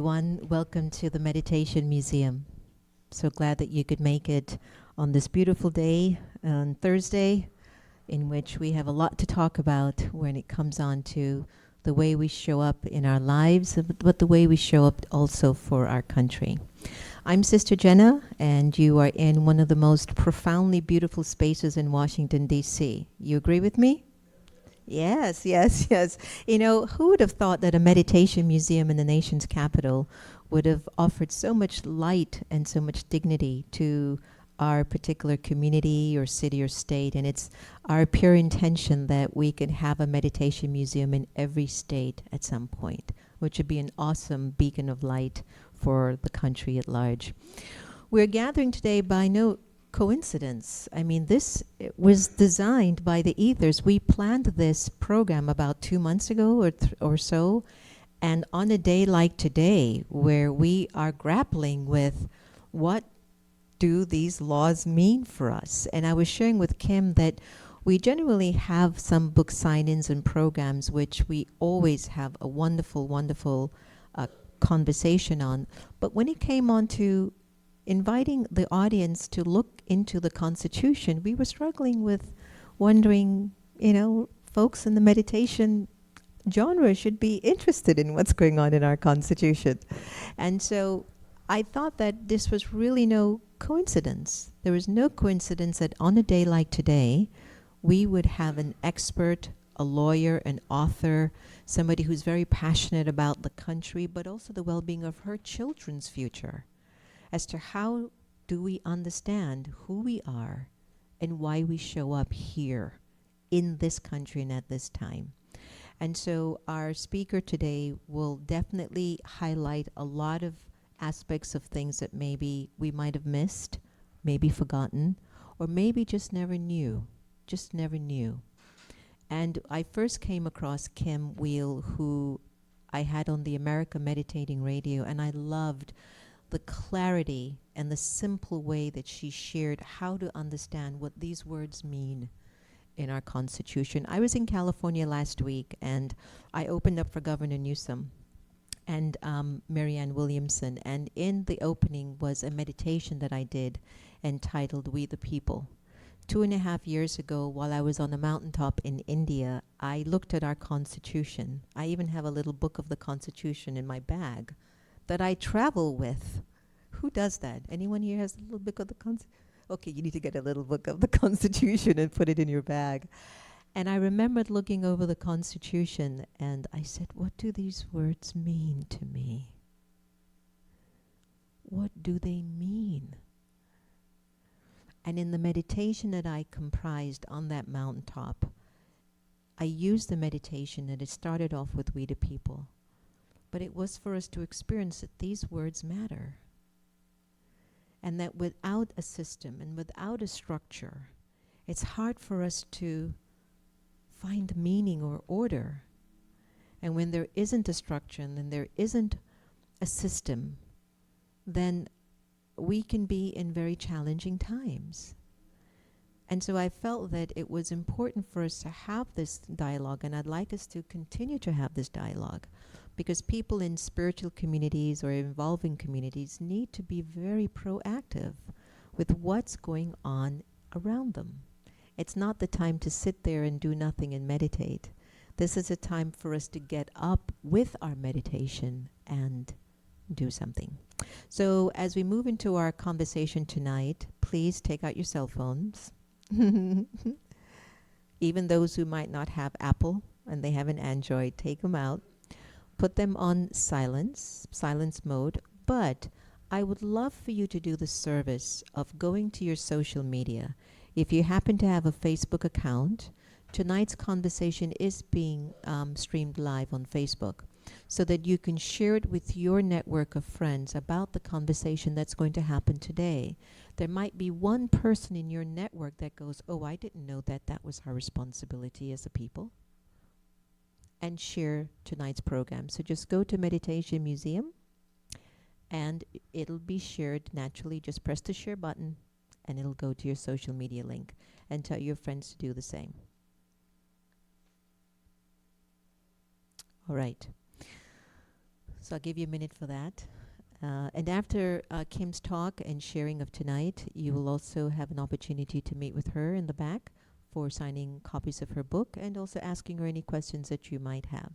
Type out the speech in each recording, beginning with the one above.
everyone. Welcome to the Meditation Museum. So glad that you could make it on this beautiful day on Thursday, in which we have a lot to talk about when it comes on to the way we show up in our lives, but the way we show up also for our country. I'm Sister Jenna, and you are in one of the most profoundly beautiful spaces in Washington, D.C. You agree with me? Yes, yes, yes. You know, who would have thought that a meditation museum in the nation's capital would have offered so much light and so much dignity to our particular community or city or state? And it's our pure intention that we can have a meditation museum in every state at some point, which would be an awesome beacon of light for the country at large. We're gathering today by no coincidence. I mean, this was designed by the ethers. We planned this program about 2 months ago or so, and on a day like today, where we are grappling with what do these laws mean for us. And I was sharing with Kim that we generally have some book sign-ins and programs which we always have a wonderful, wonderful conversation on. But when it came on to inviting the audience to look into the Constitution, we were struggling with wondering, you know, folks in the meditation genre should be interested in what's going on in our Constitution. And so I thought that this was really no coincidence. There was no coincidence that on a day like today, we would have an expert, a lawyer, an author, somebody who's very passionate about the country, but also the well-being of her children's future, as to how do we understand who we are and why we show up here in this country and at this time. And so our speaker today will definitely highlight a lot of aspects of things that maybe we might have missed, maybe forgotten, or maybe just never knew. And I first came across Kim Wehle, who I had on the America Meditating Radio, and I loved the clarity and the simple way that she shared how to understand what these words mean in our Constitution. I was in California last week, and I opened up for Governor Newsom and Marianne Williamson, and in the opening was a meditation that I did entitled We the People. 2.5 years ago, while I was on a mountaintop in India, I looked at our Constitution. I even have a little book of the Constitution in my bag that I travel with. Who does that? Anyone here has a little book of the Constitution? Okay, you need to get a little book of the Constitution and put it in your bag. And I remembered looking over the Constitution, and I said, what do these words mean to me? What do they mean? And in the meditation that I comprised on that mountaintop, I used the meditation that it started off with We the People. But it was for us to experience that these words matter. And that without a system and without a structure, it's hard for us to find meaning or order. And when there isn't a structure and then there isn't a system, then we can be in very challenging times. And so I felt that it was important for us to have this dialogue, and I'd like us to continue to have this dialogue, because people in spiritual communities or involving communities need to be very proactive with what's going on around them. It's not the time to sit there and do nothing and meditate. This is a time for us to get up with our meditation and do something. So as we move into our conversation tonight, please take out your cell phones. Even those who might not have Apple and they have an Android, take them out. Put them on silence mode. But I would love for you to do the service of going to your social media. If you happen to have a Facebook account, tonight's conversation is being streamed live on Facebook, so that you can share it with your network of friends about the conversation that's going to happen today. There might be one person in your network that goes, oh, I didn't know that was our responsibility as a people, and share tonight's program. So just go to Meditation Museum, and it'll be shared naturally. Just press the share button, and it'll go to your social media link, and tell your friends to do the same. All right. So I'll give you a minute for that. And after Kim's talk and sharing of tonight, you will also have an opportunity to meet with her in the back for signing copies of her book and also asking her any questions that you might have.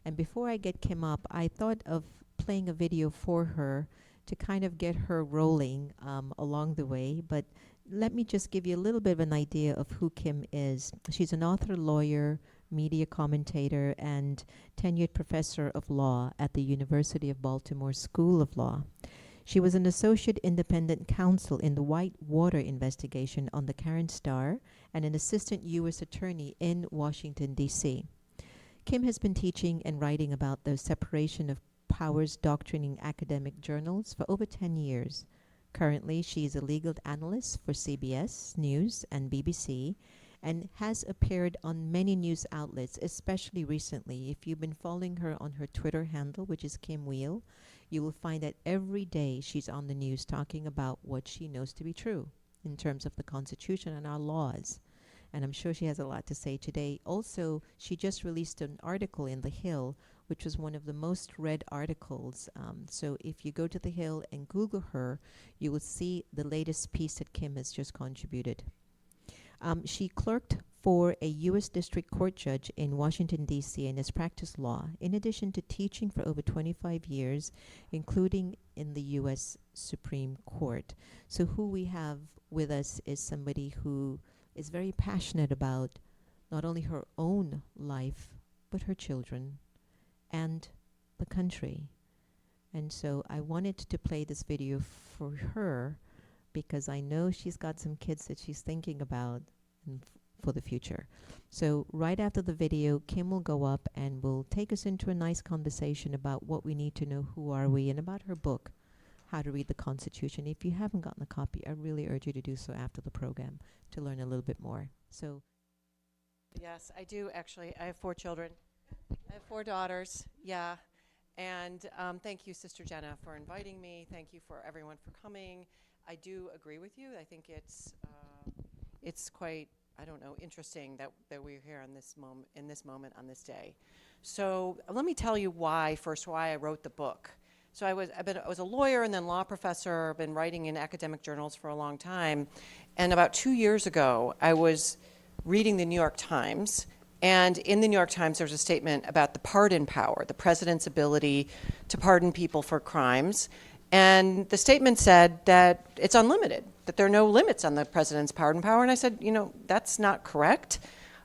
And before I get Kim up, I thought of playing a video for her to kind of get her rolling along the way. But let me just give you a little bit of an idea of who Kim is. She's an author, lawyer, media commentator, and tenured professor of law at the University of Baltimore School of Law. She was an Associate Independent Counsel in the Whitewater Investigation on the Kenneth Starr and an Assistant U.S. Attorney in Washington, D.C. Kim has been teaching and writing about the separation of powers doctrine in academic journals for over 10 years. Currently, she is a legal analyst for CBS News and BBC and has appeared on many news outlets, especially recently. If you've been following her on her Twitter handle, which is Kim Wehle, you will find that every day she's on the news talking about what she knows to be true in terms of the Constitution and our laws. And I'm sure she has a lot to say today. Also, she just released an article in The Hill, which was one of the most read articles. So if you go to The Hill and Google her, you will see the latest piece that Kim has just contributed. She clerked for a U.S. District Court judge in Washington, D.C. and has practiced law, in addition to teaching for over 25 years, including in the U.S. Supreme Court. So who we have with us is somebody who is very passionate about not only her own life, but her children and the country. And so I wanted to play this video for her because I know she's got some kids that she's thinking about for the future. So right after the video, Kim will go up and will take us into a nice conversation about what we need to know, who are we, and about her book, How to Read the Constitution. If you haven't gotten a copy, I really urge you to do so after the program to learn a little bit more. So, yes, I do actually. I have 4 children. I have 4 daughters, yeah. And thank you, Sister Jenna, for inviting me. Thank you for everyone for coming. I do agree with you. I think it's quite, I don't know, interesting that we're here in this moment on this day. So let me tell you why I wrote the book. So I was a lawyer and then law professor. I've been writing in academic journals for a long time. And about 2 years ago, I was reading the New York Times. And in the New York Times, there's a statement about the pardon power, the president's ability to pardon people for crimes. And the statement said that it's unlimited, that there are no limits on the president's pardon power. And I said, that's not correct.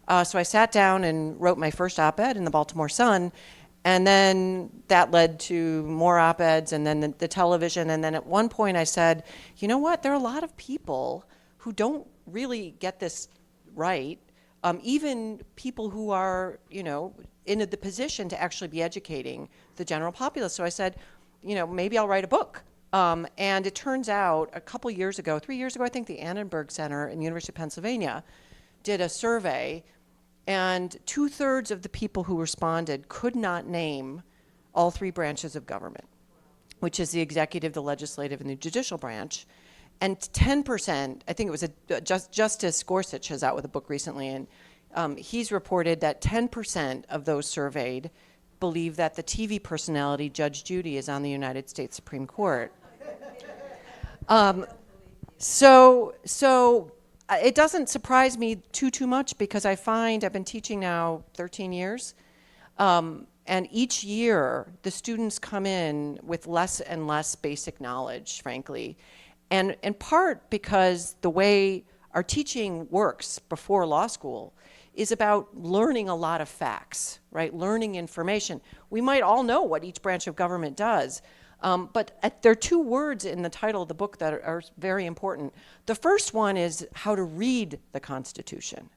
So I sat down and wrote my first op-ed in the Baltimore Sun. And then that led to more op-eds and then the television. And then at one point I said, you know what? There are a lot of people who don't really get this right. Even people who are, in the position to actually be educating the general populace. So I said, maybe I'll write a book. And it turns out a couple years ago, 3 years ago, I think the Annenberg Center in the University of Pennsylvania did a survey, and 2/3 of the people who responded could not name all 3 branches of government, which is the executive, the legislative, and the judicial branch. And 10%, I think it was Justice Gorsuch is out with a book recently, and he's reported that 10% of those surveyed believe that the TV personality Judge Judy is on the United States Supreme Court. So it doesn't surprise me too much because I find I've been teaching now 13 years, and each year the students come in with less and less basic knowledge, frankly. And in part because the way our teaching works before law school is about learning a lot of facts, right? Learning information. We might all know what each branch of government does, but there are 2 words in the title of the book that are very important. The first one is how to read the Constitution,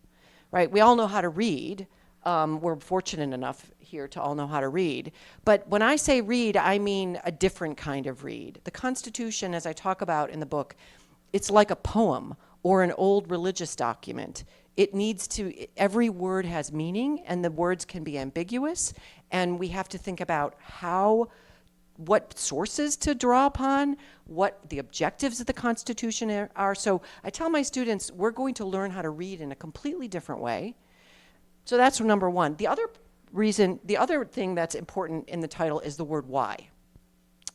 right? We all know how to read. We're fortunate enough here to all know how to read. But when I say read, I mean a different kind of read. The Constitution, as I talk about in the book, it's like a poem or an old religious document. Every word has meaning, and the words can be ambiguous, and we have to think about what sources to draw upon, what the objectives of the Constitution are. So I tell my students, we're going to learn how to read in a completely different way. So that's number one. The other the other thing that's important in the title is the word why.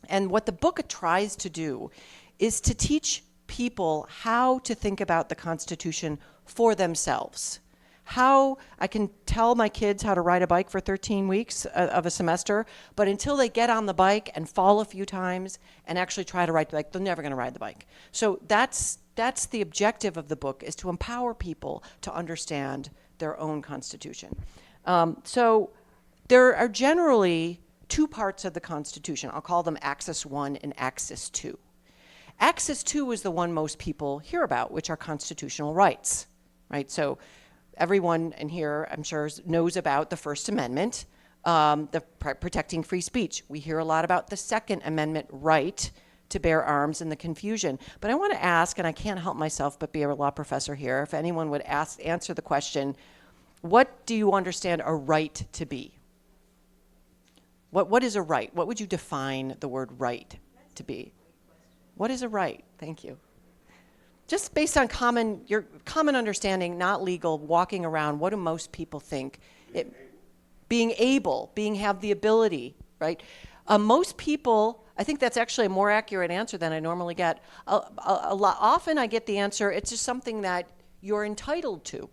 And what the book tries to do is to teach people how to think about the Constitution for themselves. How I can tell my kids how to ride a bike for 13 weeks of a semester, but until they get on the bike and fall a few times and actually try to ride the bike, they're never going to ride the bike. So that's the objective of the book, is to empower people to understand their own Constitution. So there are generally two parts of the Constitution. I'll call them Axis 1 and Axis 2. Axis 2 is the one most people hear about, which are constitutional rights, right? So everyone in here, I'm sure, knows about the First Amendment, protecting free speech. We hear a lot about the Second Amendment right to bear arms and the confusion. But I want to ask, and I can't help myself but be a law professor here, if anyone would answer the question, what do you understand a right to be? What is a right? What would you define the word right to be? What is a right? Thank you. Just based on your common understanding, not legal, walking around, what do most people think? Being able, have the ability, right? Most people, I think that's actually a more accurate answer than I normally get. Often I get the answer, it's just something that you're entitled to.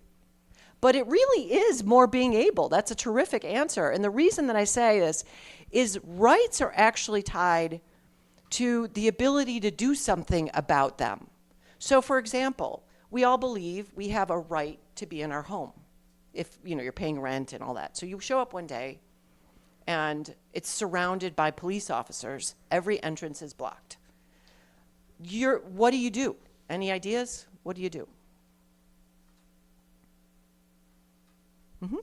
But it really is more being able. That's a terrific answer. And the reason that I say this is rights are actually tied to the ability to do something about them. So for example, we all believe we have a right to be in our home if you're paying rent and all that. So you show up one day and it's surrounded by police officers. Every entrance is blocked. What do you do? Any ideas? What do you do? Mm-hmm.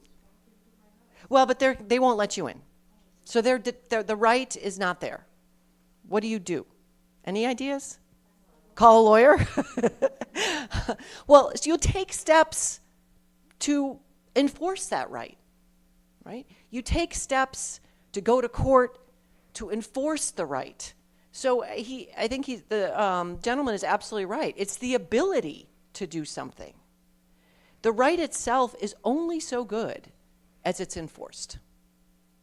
Well, but they won't let you in. So the right is not there. What do you do? Any ideas? Call a lawyer? Well, so you'll take steps to enforce that right? You take steps to go to court to enforce the right. So I think the gentleman is absolutely right. It's the ability to do something. The right itself is only so good as it's enforced,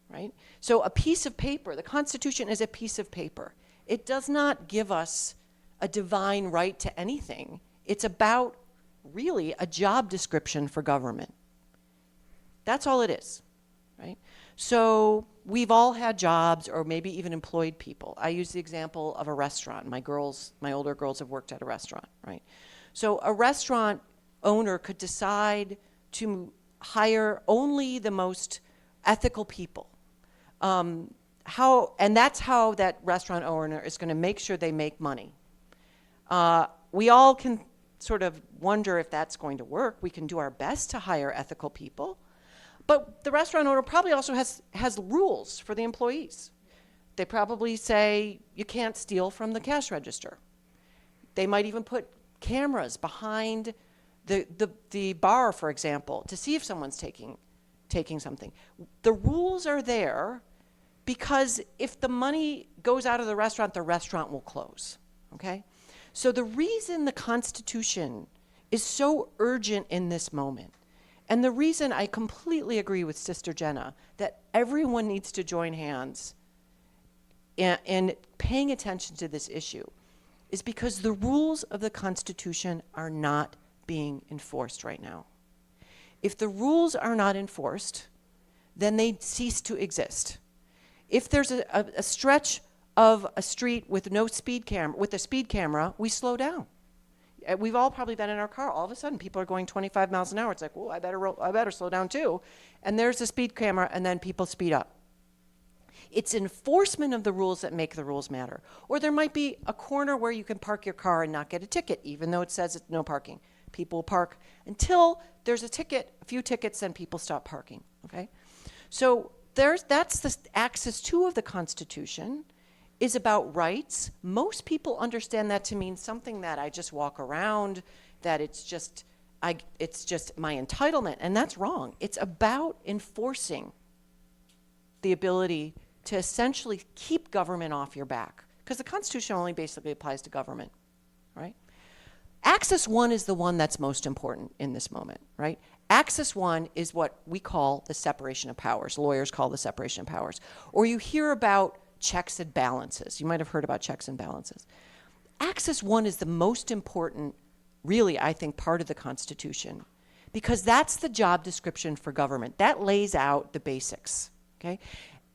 right? So a piece of paper, the Constitution is a piece of paper. It does not give us a divine right to anything. It's about really a job description for government. That's all it is, right? So we've all had jobs or maybe even employed people. I use the example of a restaurant. My older girls have worked at a restaurant, right? So a restaurant owner could decide to hire only the most ethical people. And that's how that restaurant owner is going to make sure they make money. We all can sort of wonder if that's going to work. We can do our best to hire ethical people. But the restaurant owner probably also has rules for the employees. They probably say you can't steal from the cash register. They might even put cameras behind the bar, for example, to see if someone's taking something. The rules are there because if the money goes out of the restaurant will close, okay? So the reason the Constitution is so urgent in this moment, and the reason I completely agree with Sister Jenna that everyone needs to join hands in paying attention to this issue, is because the rules of the Constitution are not being enforced right now. If the rules are not enforced, then they cease to exist. If there's a stretch of a street with a speed camera, we slow down. We've all probably been in our car. All of a sudden, people are going 25 miles an hour. It's like, well, I better slow down too. And there's a speed camera, and then people speed up. It's enforcement of the rules that make the rules matter. Or there might be a corner where you can park your car and not get a ticket, even though it says it's no parking. People park until there's a few tickets, then people stop parking, okay? So that's the Axis 2 of the Constitution, is about rights. Most people understand that to mean something that I just walk around, that it's just my entitlement, and that's wrong. It's about enforcing the ability to essentially keep government off your back, because the Constitution only basically applies to government, right? Axis 1 is the one that's most important in this moment, right? Axis one is what we call the separation of powers. Lawyers call the separation of powers. Or you hear about checks and balances. You might have heard about checks and balances. Axis one is the most important, really, I think, part of the Constitution, because that's the job description for government. That lays out the basics, okay?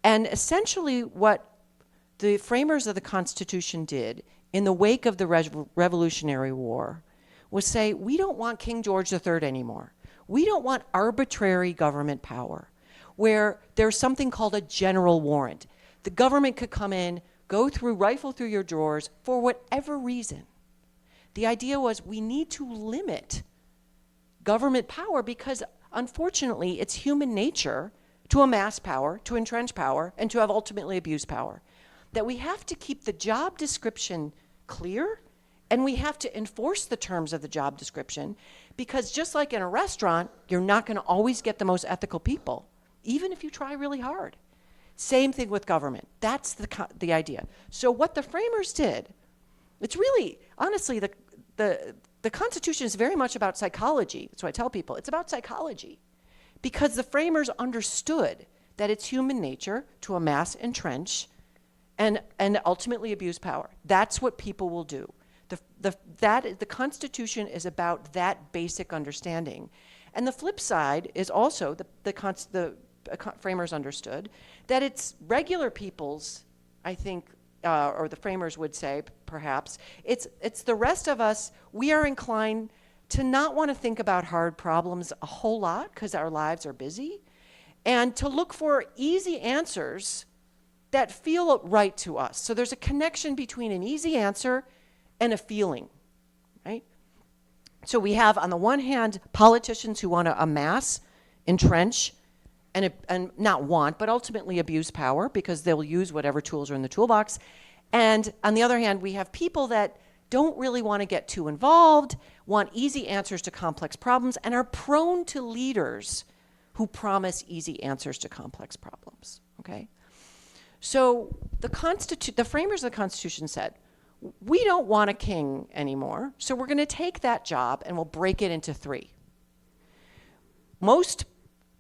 And essentially what the framers of the Constitution did in the wake of the Revolutionary War was say, we don't want King George III anymore. We don't want arbitrary government power where there's something called a general warrant. The government could come in, rifle through your drawers for whatever reason. The idea was we need to limit government power because, unfortunately, it's human nature to amass power, to entrench power, and to have ultimately abused power. That we have to keep the job description clear, and we have to enforce the terms of the job description, because just like in a restaurant, you're not going to always get the most ethical people, even if you try really hard. Same thing with government. That's the idea. So what the framers did, it's really, honestly, the Constitution is very much about psychology. That's what I tell people. It's about psychology, because the framers understood that it's human nature to amass, entrench, and ultimately abuse power. That's what people will do. The Constitution is about that basic understanding. And the flip side is also the framers understood that it's regular people's, I think, or the framers would say, perhaps, it's the rest of us, we are inclined to not want to think about hard problems a whole lot because our lives are busy, and to look for easy answers that feel right to us. So there's a connection between an easy answer and a feeling, right? So we have, on the one hand, politicians who want to amass, entrench, and not want, but ultimately abuse power because they'll use whatever tools are in the toolbox. And on the other hand, we have people that don't really want to get too involved, want easy answers to complex problems, and are prone to leaders who promise easy answers to complex problems, okay? So the framers of the Constitution said, we don't want a king anymore, so we're going to take that job and we'll break it into three. Most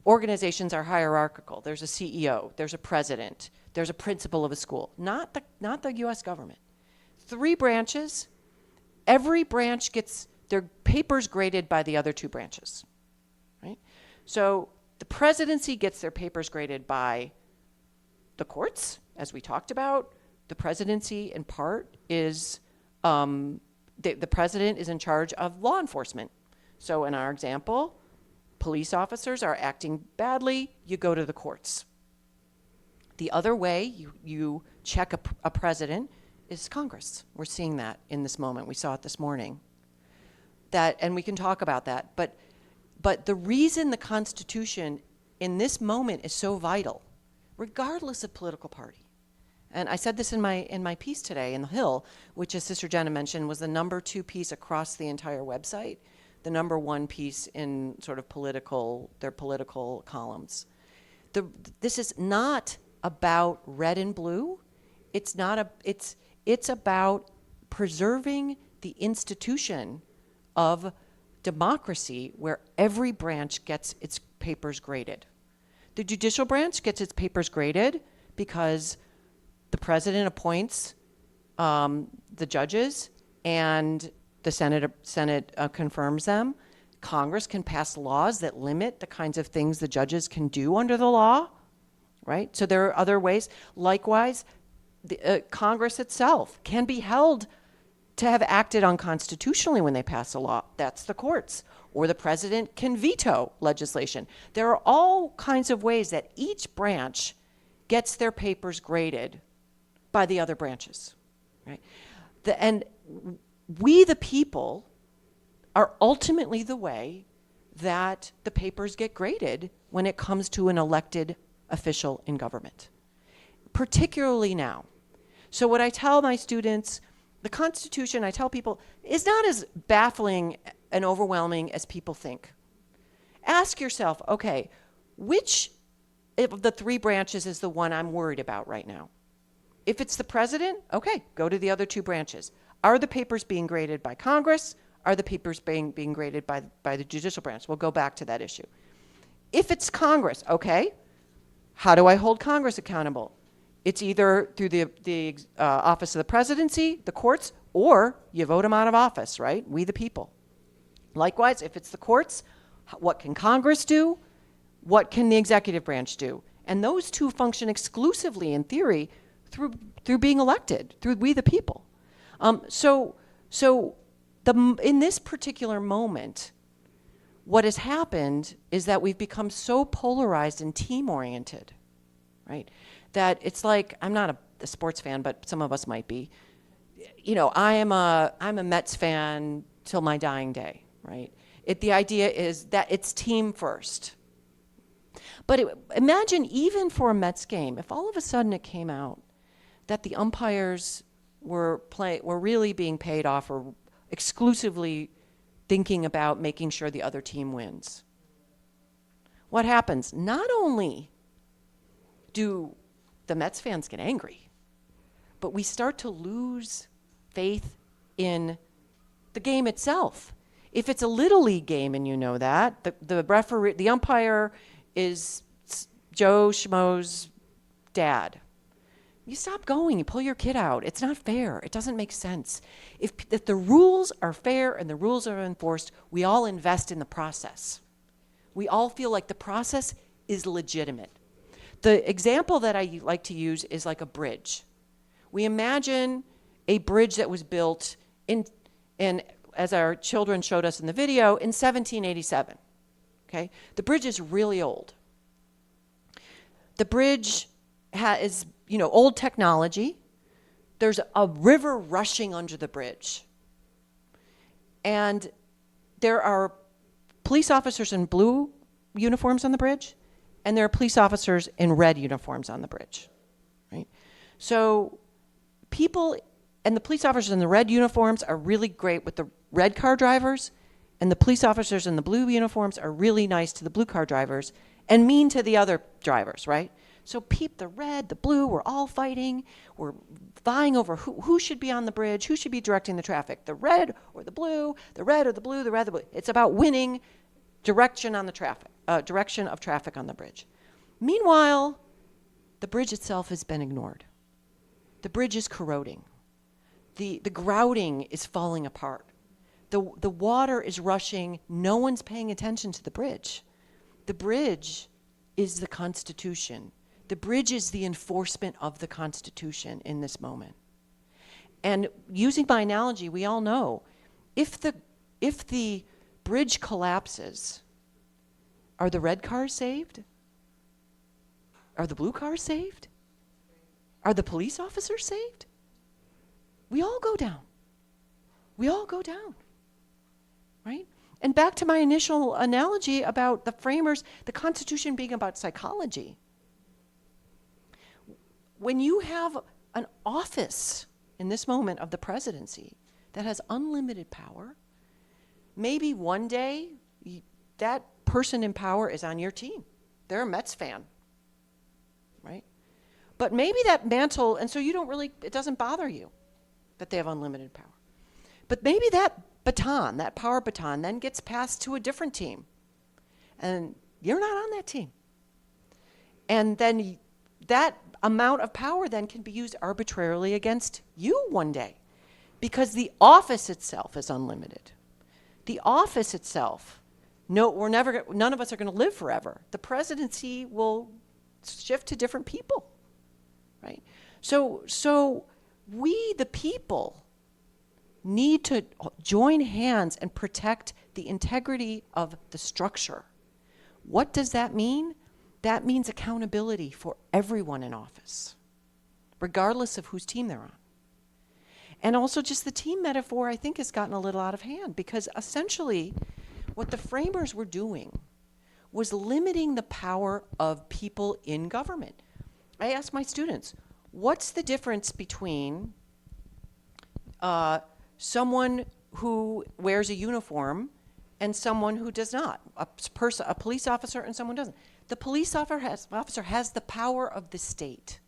organizations are hierarchical. There's a CEO, there's a president, there's a principal of a school, not the U.S. government. 3 branches, every branch gets their papers graded by the other 2 branches, right? So the presidency gets their papers graded by the courts, as we talked about. The presidency, in part, is the president is in charge of law enforcement. So in our example, police officers are acting badly, you go to the courts. The other way you check a president is Congress. We're seeing that in this moment. We saw it this morning. And we can talk about that. But the reason the Constitution in this moment is so vital, regardless of political party, and I said this in my piece today in The Hill, which, as Sister Jenna mentioned, was the #2 piece across the entire website, the #1 piece in sort of their political columns. This is not about red and blue. It's about preserving the institution of democracy where every branch gets its papers graded. The judicial branch gets its papers graded because the president appoints the judges and the Senate confirms them. Congress can pass laws that limit the kinds of things the judges can do under the law, right? So there are other ways. Likewise, Congress itself can be held to have acted unconstitutionally when they pass a law. That's the courts. Or the president can veto legislation. There are all kinds of ways that each branch gets their papers graded by the other branches, right? And we, the people, are ultimately the way that the papers get graded when it comes to an elected official in government, particularly now. So what I tell my students, the Constitution, I tell people, is not as baffling and overwhelming as people think. Ask yourself, okay, which of the 3 branches is the one I'm worried about right now? If it's the president, okay, go to the other 2 branches. Are the papers being graded by Congress? are the papers being graded by the judicial branch? We'll go back to that issue. If it's Congress, okay, how do I hold Congress accountable? It's either through the office of the presidency, the courts, or you vote them out of office, right? We the people. Likewise, if it's the courts, what can Congress do? What can the executive branch do? And those two function exclusively, in theory, through being elected, through we the people. In this particular moment, what has happened is that we've become so polarized and team-oriented, right? That it's like, I'm not a sports fan, but some of us might be. You know, I'm a Mets fan till my dying day, right? The idea is that it's team first. But imagine even for a Mets game, if all of a sudden it came out that the umpires were really being paid off or exclusively thinking about making sure the other team wins. What happens? Not only do the Mets fans get angry, but we start to lose faith in the game itself. If it's a little league game and you know that, the referee, the umpire is Joe Schmo's dad. You stop going, you pull your kid out. It's not fair. It doesn't make sense. If the rules are fair and the rules are enforced, we all invest in the process. We all feel like the process is legitimate. The example that I like to use is like a bridge. We imagine a bridge that was built in as our children showed us in the video, in 1787. Okay? The bridge is really old. The bridge is, old technology. There's a river rushing under the bridge. And there are police officers in blue uniforms on the bridge, and there are police officers in red uniforms on the bridge, right? So people, and the police officers in the red uniforms are really great with the red car drivers, and the police officers in the blue uniforms are really nice to the blue car drivers and mean to the other drivers, right? So the red, the blue, we're all fighting. We're vying over who should be on the bridge, who should be directing the traffic, the red or the blue, the red or the blue, the red or the blue. It's about winning direction on the traffic, direction of traffic on the bridge. Meanwhile, the bridge itself has been ignored. The bridge is corroding. The grouting is falling apart. The water is rushing. No one's paying attention to the bridge. The bridge is the Constitution. The bridge is the enforcement of the Constitution in this moment. And using my analogy, we all know, if the bridge collapses, are the red cars saved? Are the blue cars saved? Are the police officers saved? We all go down. We all go down, right? And back to my initial analogy about the framers, the Constitution being about psychology. When you have an office in this moment of the presidency that has unlimited power, maybe one day that person in power is on your team. They're a Mets fan, right? But maybe that mantle, and so it doesn't bother you that they have unlimited power. But maybe that baton, that power baton, then gets passed to a different team. And you're not on that team. And then that amount of power then can be used arbitrarily against you one day, because the office itself is unlimited. The office itself, none of us are going to live forever. The presidency will shift to different people, right? So we, the people, need to join hands and protect the integrity of the structure. What does that mean? That means accountability for everyone in office, regardless of whose team they're on. And also just the team metaphor, I think, has gotten a little out of hand, because essentially what the framers were doing was limiting the power of people in government. I ask my students, what's the difference between someone who wears a uniform and someone who does not, a police officer and someone who doesn't? The police officer has the power of the state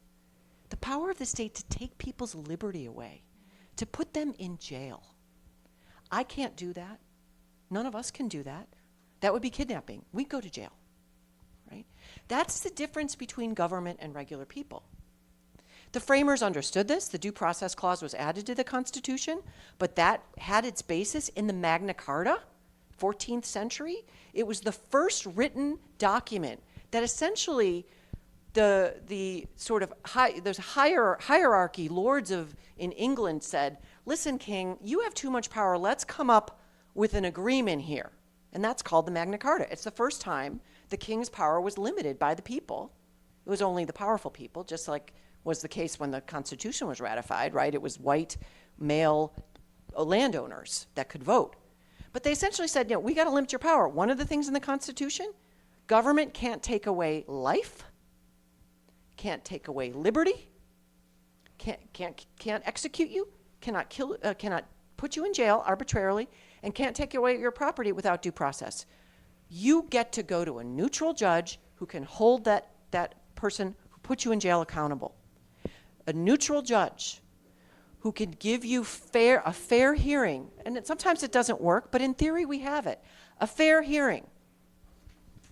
to take people's liberty away, to put them in jail. I can't do that. None of us can do that. That would be kidnapping. We'd go to jail, right? That's the difference between government and regular people. The framers understood this. The Due Process Clause was added to the Constitution, but that had its basis in the Magna Carta, 14th century. It was the first written document that essentially the sort of there's hierarchy, lords in England said, listen, King, you have too much power. Let's come up with an agreement here. And that's called the Magna Carta. It's the first time the king's power was limited by the people. It was only the powerful people, just like was the case when the Constitution was ratified, right? It was white, male landowners that could vote. But they essentially said, we got to limit your power. One of the things in the Constitution, government can't take away life, can't take away liberty, can't execute you, cannot kill, cannot put you in jail arbitrarily, and can't take away your property without due process. You get to go to a neutral judge who can hold that person who put you in jail accountable. A neutral judge who can give you a fair hearing, and sometimes it doesn't work, but in theory we have it, a fair hearing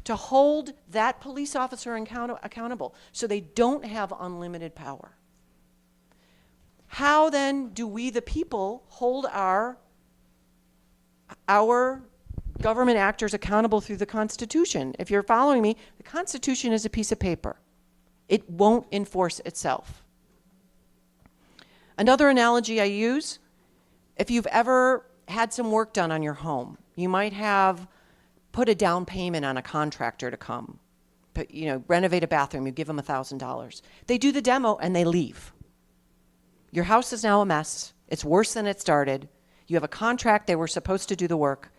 to hold that police officer accountable so they don't have unlimited power. How then do we, the people, hold our government actors accountable through the Constitution? If you're following me, the Constitution is a piece of paper. It won't enforce itself. Another analogy I use, if you've ever had some work done on your home, you might have put a down payment on a contractor to come, but, renovate a bathroom, you give them $1,000. They do the demo and they leave. Your house is now a mess. It's worse than it started. You have a contract, they were supposed to do the work.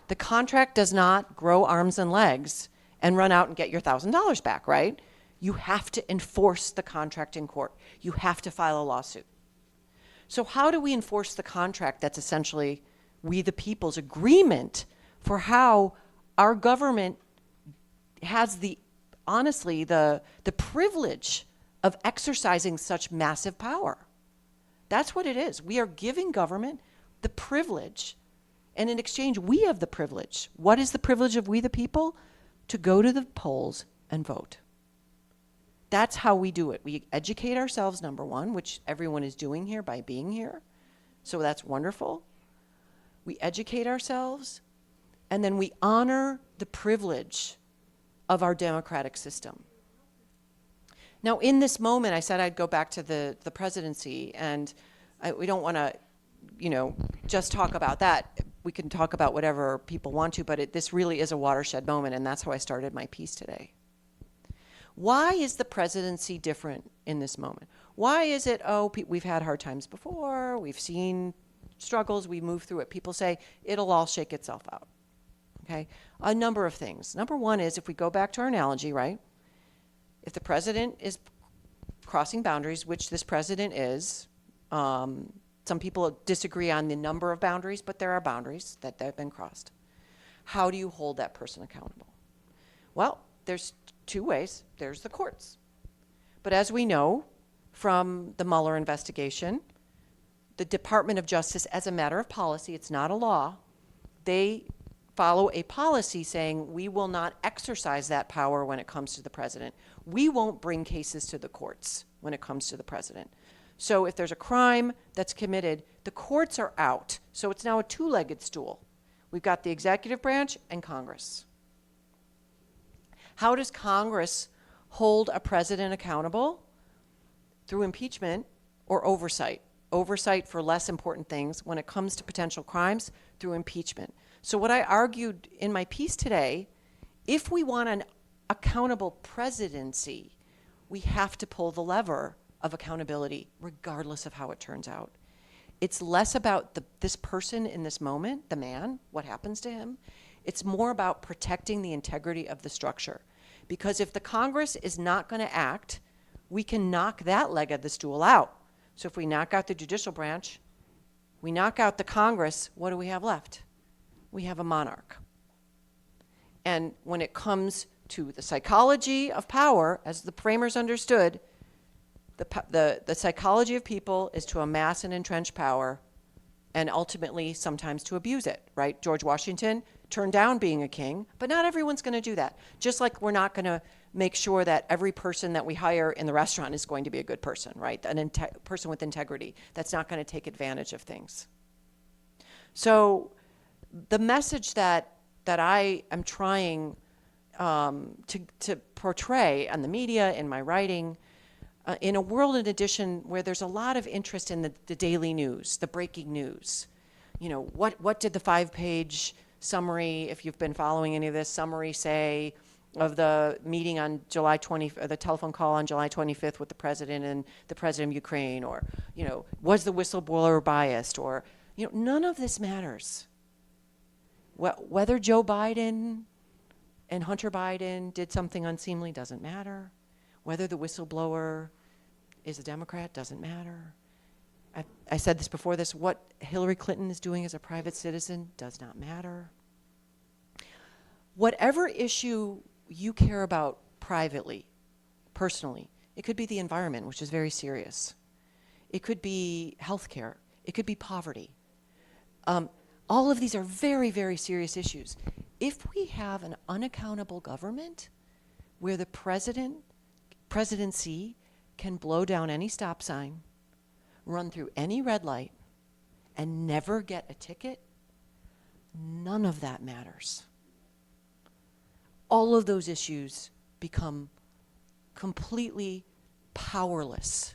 The contract does not grow arms and legs and run out and get your $1,000 back, right? You have to enforce the contract in court. You have to file a lawsuit. So how do we enforce the contract that's essentially we the people's agreement for how our government has the privilege of exercising such massive power? That's what it is. We are giving government the privilege, and in exchange, we have the privilege. What is the privilege of we the people? To go to the polls and vote. That's how we do it. We educate ourselves, number one, which everyone is doing here by being here. So that's wonderful. We educate ourselves, and then we honor the privilege of our democratic system. Now, in this moment, I said I'd go back to the presidency, and we don't want to, just talk about that. We can talk about whatever people want to, but this really is a watershed moment, and that's how I started my piece today. Why is the presidency different in this moment? Why is it, we've had hard times before, we've seen struggles, we move through it. People say it'll all shake itself out, okay? A number of things. Number one is, if we go back to our analogy, right? If the president is crossing boundaries, which this president is, some people disagree on the number of boundaries, but there are boundaries that have been crossed. How do you hold that person accountable? Well, there's two ways. There's the courts. But as we know from the Mueller investigation, the Department of Justice, as a matter of policy, it's not a law, they follow a policy saying we will not exercise that power when it comes to the president. We won't bring cases to the courts when it comes to the president. So if there's a crime that's committed, the courts are out. So it's now a two-legged stool. We've got the executive branch and Congress. How does Congress hold a president accountable? Through impeachment or oversight. Oversight for less important things. When it comes to potential crimes, through impeachment. So what I argued in my piece today, if we want an accountable presidency, we have to pull the lever of accountability, regardless of how it turns out. It's less about this person in this moment, the man, what happens to him. It's more about protecting the integrity of the structure. Because if the Congress is not going to act, we can knock that leg of the stool out. So if we knock out the judicial branch, we knock out the Congress, what do we have left? We have a monarch. And when it comes to the psychology of power, as the framers understood, the psychology of people is to amass and entrench power and ultimately sometimes to abuse it, right? George Washington turned down being a king, but not everyone's going to do that. Just like we're not going to make sure that every person that we hire in the restaurant is going to be a good person, right? An person with integrity that's not going to take advantage of things. So the message that I am trying to portray on the media, in my writing, in a world in addition where there's a lot of interest in the daily news, the breaking news. You know, what did the 5-page summary, if you've been following any of this, summary say of the meeting on July 20th, or the telephone call on July 25th with the president and the president of Ukraine, or, you know, was the whistleblower biased, or, you know, none of this matters. Whether Joe Biden and Hunter Biden did something unseemly doesn't matter. Whether the whistleblower is a Democrat doesn't matter. I said this before this, what Hillary Clinton is doing as a private citizen does not matter. Whatever issue you care about privately, personally, it could be the environment, which is very serious. It could be healthcare. It could be poverty. All of these are very, very serious issues. If we have an unaccountable government where the presidency can blow down any stop sign, run through any red light, and never get a ticket, none of that matters. All of those issues become completely powerless.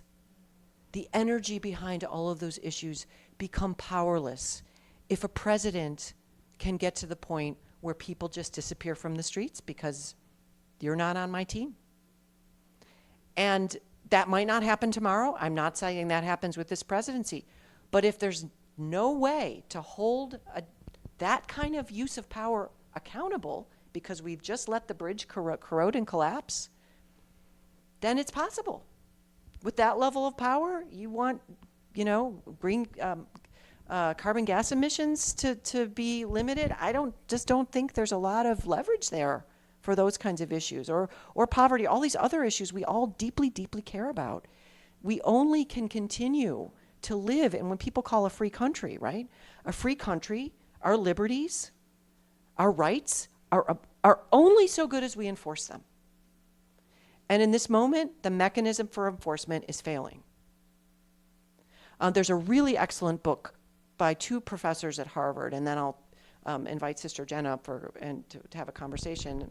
The energy behind all of those issues become powerless if a president can get to the point where people just disappear from the streets because you're not on my team. And that might not happen tomorrow. I'm not saying that happens with this presidency. But if there's no way to hold that kind of use of power accountable because we've just let the bridge corrode and collapse, then it's possible. With that level of power, you want, you know, green carbon gas emissions to be limited. I just don't think there's a lot of leverage there for those kinds of issues, or poverty, all these other issues we all deeply, deeply care about. We only can continue to live in what people call a free country, right? A free country, our liberties, our rights are only so good as we enforce them. And in this moment, the mechanism for enforcement is failing. There's a really excellent book by 2 professors at Harvard, and then I'll invite Sister Jenna up to have a conversation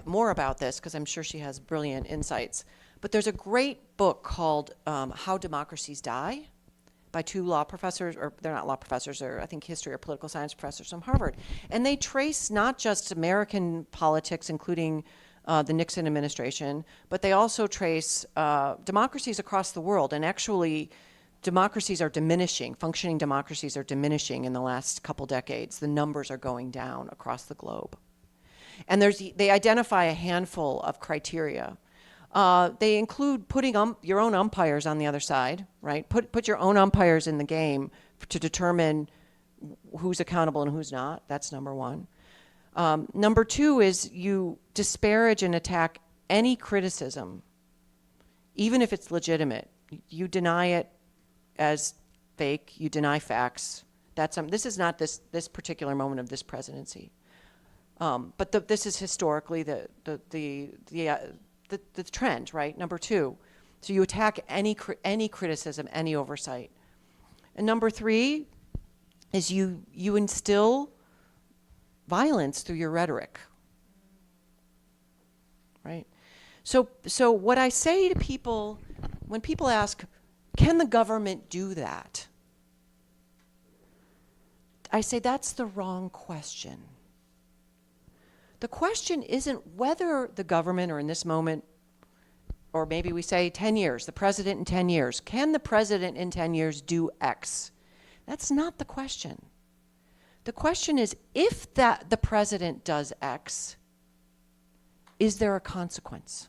more about this, because I'm sure she has brilliant insights. But there's a great book called How Democracies Die by 2 law professors, or they're not law professors, they're I think history or political science professors from Harvard. And they trace not just American politics, including the Nixon administration, but they also trace democracies across the world. And actually, democracies are diminishing, functioning democracies are diminishing in the last couple decades. The numbers are going down across the globe. And they identify a handful of criteria. They include putting your own umpires on the other side, right? Put your own umpires in the game to determine who's accountable and who's not. That's number 1. Number 2 is you disparage and attack any criticism, even if it's legitimate. You deny it as fake, you deny facts. This is not this particular moment of this presidency. But this is historically the trend, right? Number 2. So you attack any criticism, any oversight. And number 3 is you instill violence through your rhetoric, right? So what I say to people, when people ask, can the government do that? I say that's the wrong question. The question isn't whether the government, or in this moment, or maybe we say 10 years, the president in 10 years, can the president in 10 years do X? That's not the question. The question is, if the president does X, is there a consequence?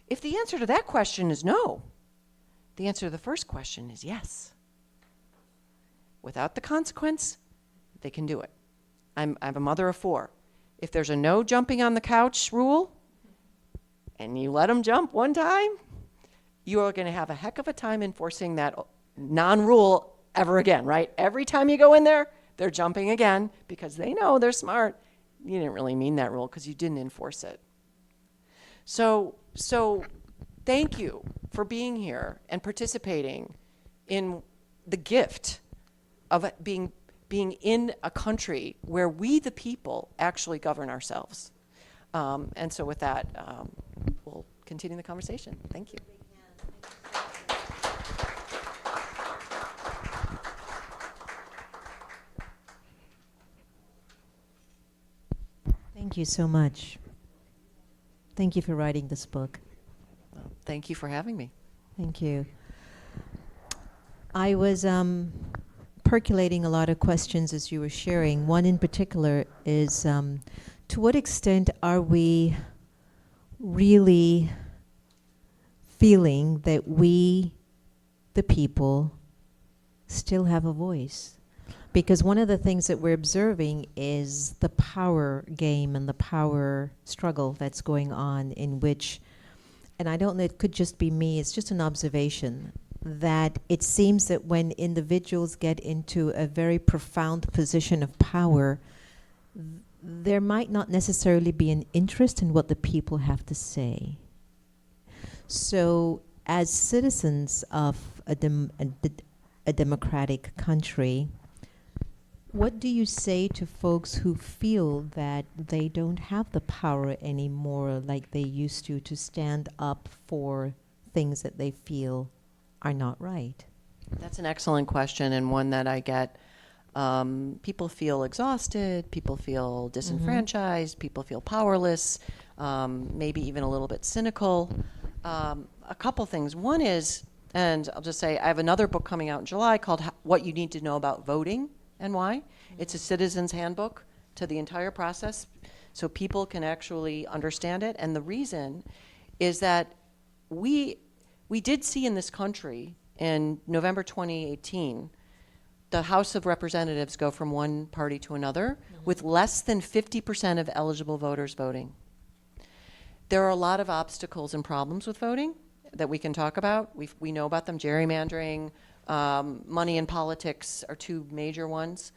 If the answer to that question is no, the answer to the first question is yes. Without the consequence, they can do it. I'm a mother of 4. If there's a no jumping on the couch rule, and you let them jump one time, you are going to have a heck of a time enforcing that non-rule ever again, right? Every time you go in there, they're jumping again because they know they're smart. You didn't really mean that rule because you didn't enforce it. So thank you for being here and participating in the gift of being in a country where we, the people, actually govern ourselves. And so with that, we'll continue the conversation. Thank you. Thank you so much. Thank you for writing this book. Well, thank you for having me. Thank you. I was percolating a lot of questions as you were sharing. One in particular is, to what extent are we really feeling that we, the people, still have a voice? Because one of the things that we're observing is the power game and the power struggle that's going on, in which, and I don't know, it could just be me, it's just an observation, that it seems that when individuals get into a very profound position of power, there might not necessarily be an interest in what the people have to say. So as citizens of a democratic country, what do you say to folks who feel that they don't have the power anymore like they used to stand up for things that they feel are not right? That's an excellent question, and one that I get. People feel exhausted, people feel disenfranchised, people feel powerless, maybe even a little bit cynical. A couple things. One is, and I'll just say, I have another book coming out in July called What You Need to Know About Voting and Why. It's a citizen's handbook to the entire process so people can actually understand it. And the reason is that we did see in this country in November 2018, the House of Representatives go from one party to another with less than 50% of eligible voters voting. There are a lot of obstacles and problems with voting that we can talk about. We know about them. Gerrymandering, money in politics are two major ones.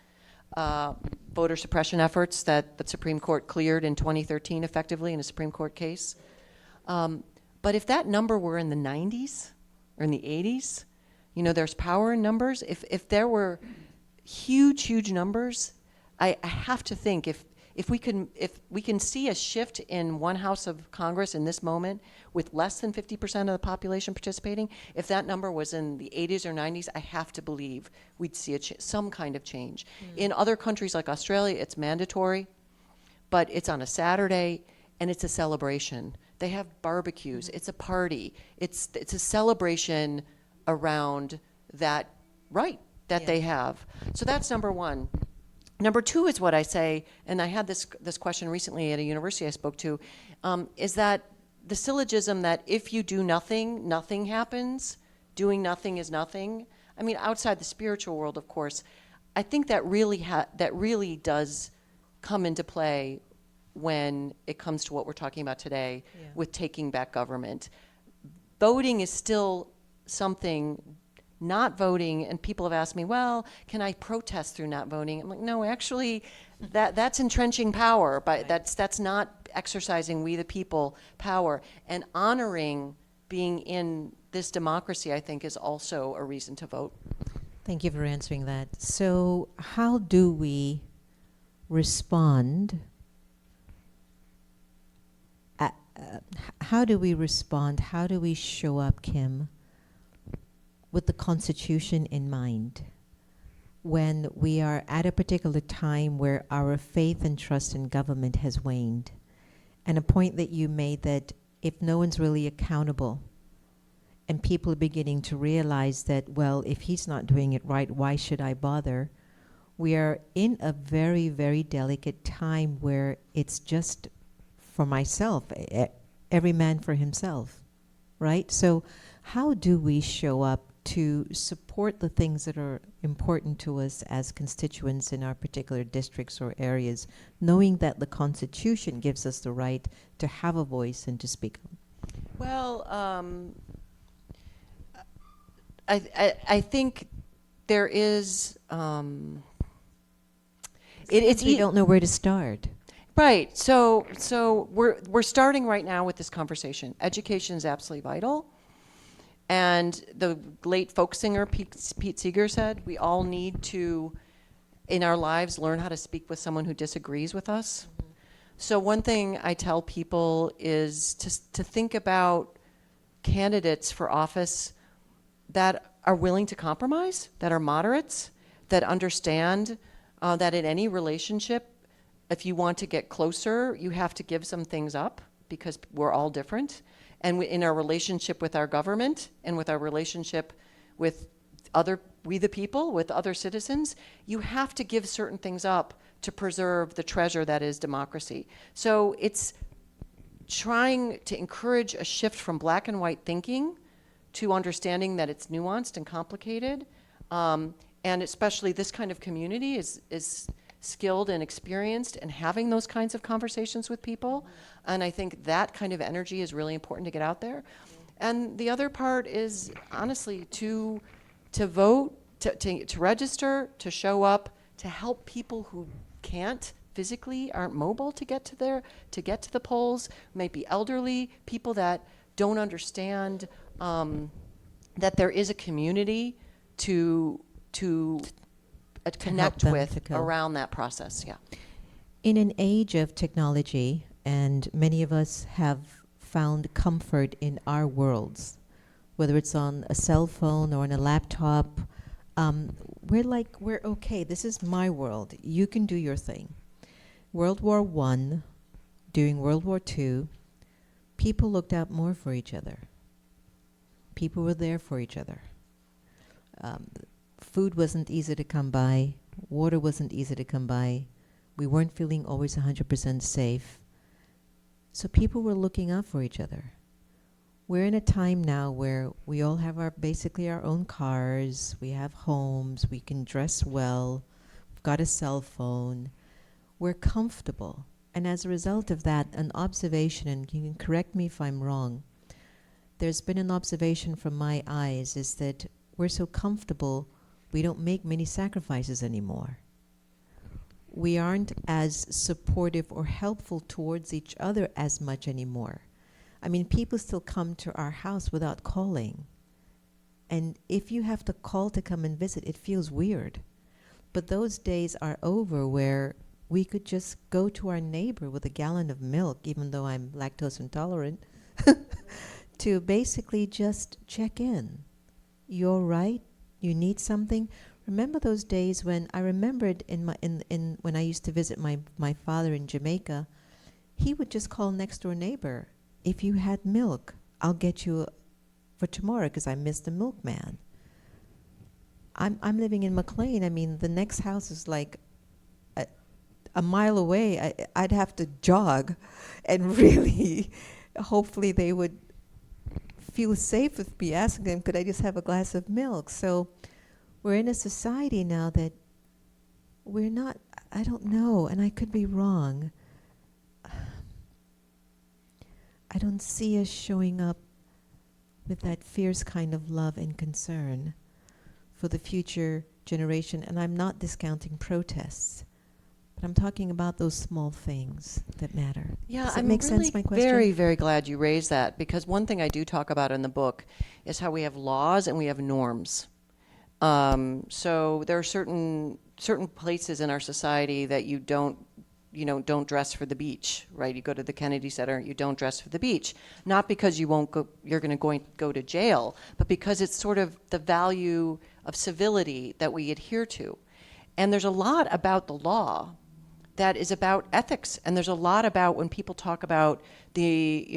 Voter suppression efforts that the Supreme Court cleared in 2013 effectively in a Supreme Court case. But if that number were in the 90s or in the 80s, you know, there's power in numbers. If there were huge numbers, I have to think if we can see a shift in one house of Congress in this moment with less than 50% of the population participating, if that number was in the 80s or 90s, I have to believe we'd see some kind of change. In other countries like Australia, it's mandatory, but it's on a Saturday and it's a celebration. They have barbecues. It's a party. It's a celebration around that right that they have. So that's number one. Number two is what I say, and I had this question recently at a university I spoke to, is that the syllogism that if you do nothing, nothing happens, doing nothing is nothing. I mean, outside the spiritual world, of course, I think that really does come into play when it comes to what we're talking about today with taking back government. Voting is still something. Not voting, and people have asked me, well, can I protest through not voting? I'm like, no, actually, that's entrenching power, but that's not exercising we the people power. And honoring being in this democracy, I think, is also a reason to vote. Thank you for answering that. So how do we respond? How do we respond? How do we show up, Kim, with the Constitution in mind, when we are at a particular time where our faith and trust in government has waned? And a point that you made, that if no one's really accountable and people are beginning to realize that, well, if he's not doing it right, why should I bother? We are in a very, very delicate time where it's just for myself, every man for himself, right? So how do we show up to support the things that are important to us as constituents in our particular districts or areas, knowing that the Constitution gives us the right to have a voice and to speak up? Well, I think there is, It's we don't know where to start. Right. So we're starting right now with this conversation. Education is absolutely vital. And the late folk singer Pete Seeger said, we all need to, in our lives, learn how to speak with someone who disagrees with us. Mm-hmm. So one thing I tell people is to think about candidates for office that are willing to compromise, that are moderates, that understand that in any relationship, if you want to get closer, you have to give some things up because we're all different. And in our relationship with our government and with our relationship with we the people, with other citizens, you have to give certain things up to preserve the treasure that is democracy. So it's trying to encourage a shift from black and white thinking to understanding that it's nuanced and complicated. And especially this kind of community is skilled and experienced in having those kinds of conversations with people. And I think that kind of energy is really important to get out there. And the other part is, honestly, to vote, to register, to show up, to help people who can't physically, aren't mobile to get to the polls, might be elderly, people that don't understand that there is a community to connect with around that process. Yeah. In an age of technology, and many of us have found comfort in our worlds, whether it's on a cell phone or on a laptop, we're okay. This is my world. You can do your thing. World War I, during World War II, people looked out more for each other. People were there for each other. Food wasn't easy to come by. Water wasn't easy to come by. We weren't feeling always 100% safe. So people were looking out for each other. We're in a time now where we all have basically our own cars. We have homes. We can dress well. We've got a cell phone. We're comfortable. And as a result of that, an observation, and you can correct me if I'm wrong, there's been an observation from my eyes is that we're so comfortable, we don't make many sacrifices anymore. We aren't as supportive or helpful towards each other as much anymore. I mean, people still come to our house without calling. And if you have to call to come and visit, it feels weird. But those days are over where we could just go to our neighbor with a gallon of milk, even though I'm lactose intolerant, to basically just check in. You all right? You need something? Remember those days when I remembered when I used to visit my father in Jamaica, he would just call next door neighbor. If you had milk, I'll get you for tomorrow because I missed the milkman. I'm living in McLean. I mean, the next house is like a mile away. I'd have to jog, and really, hopefully they would feel safe with me asking them, could I just have a glass of milk? So we're in a society now that we're not, I don't know, and I could be wrong. I don't see us showing up with that fierce kind of love and concern for the future generation. And I'm not discounting protests, but I'm talking about those small things that matter. Yeah, Does that make sense, my question? Very, very glad you raised that, because one thing I do talk about in the book is how we have laws and we have norms. So there are certain places in our society that you don't dress for the beach, right? You go to the Kennedy Center, you don't dress for the beach, not because you're going to go to jail, but because it's sort of the value of civility that we adhere to. And there's a lot about the law that is about ethics, and there's a lot about when people talk about the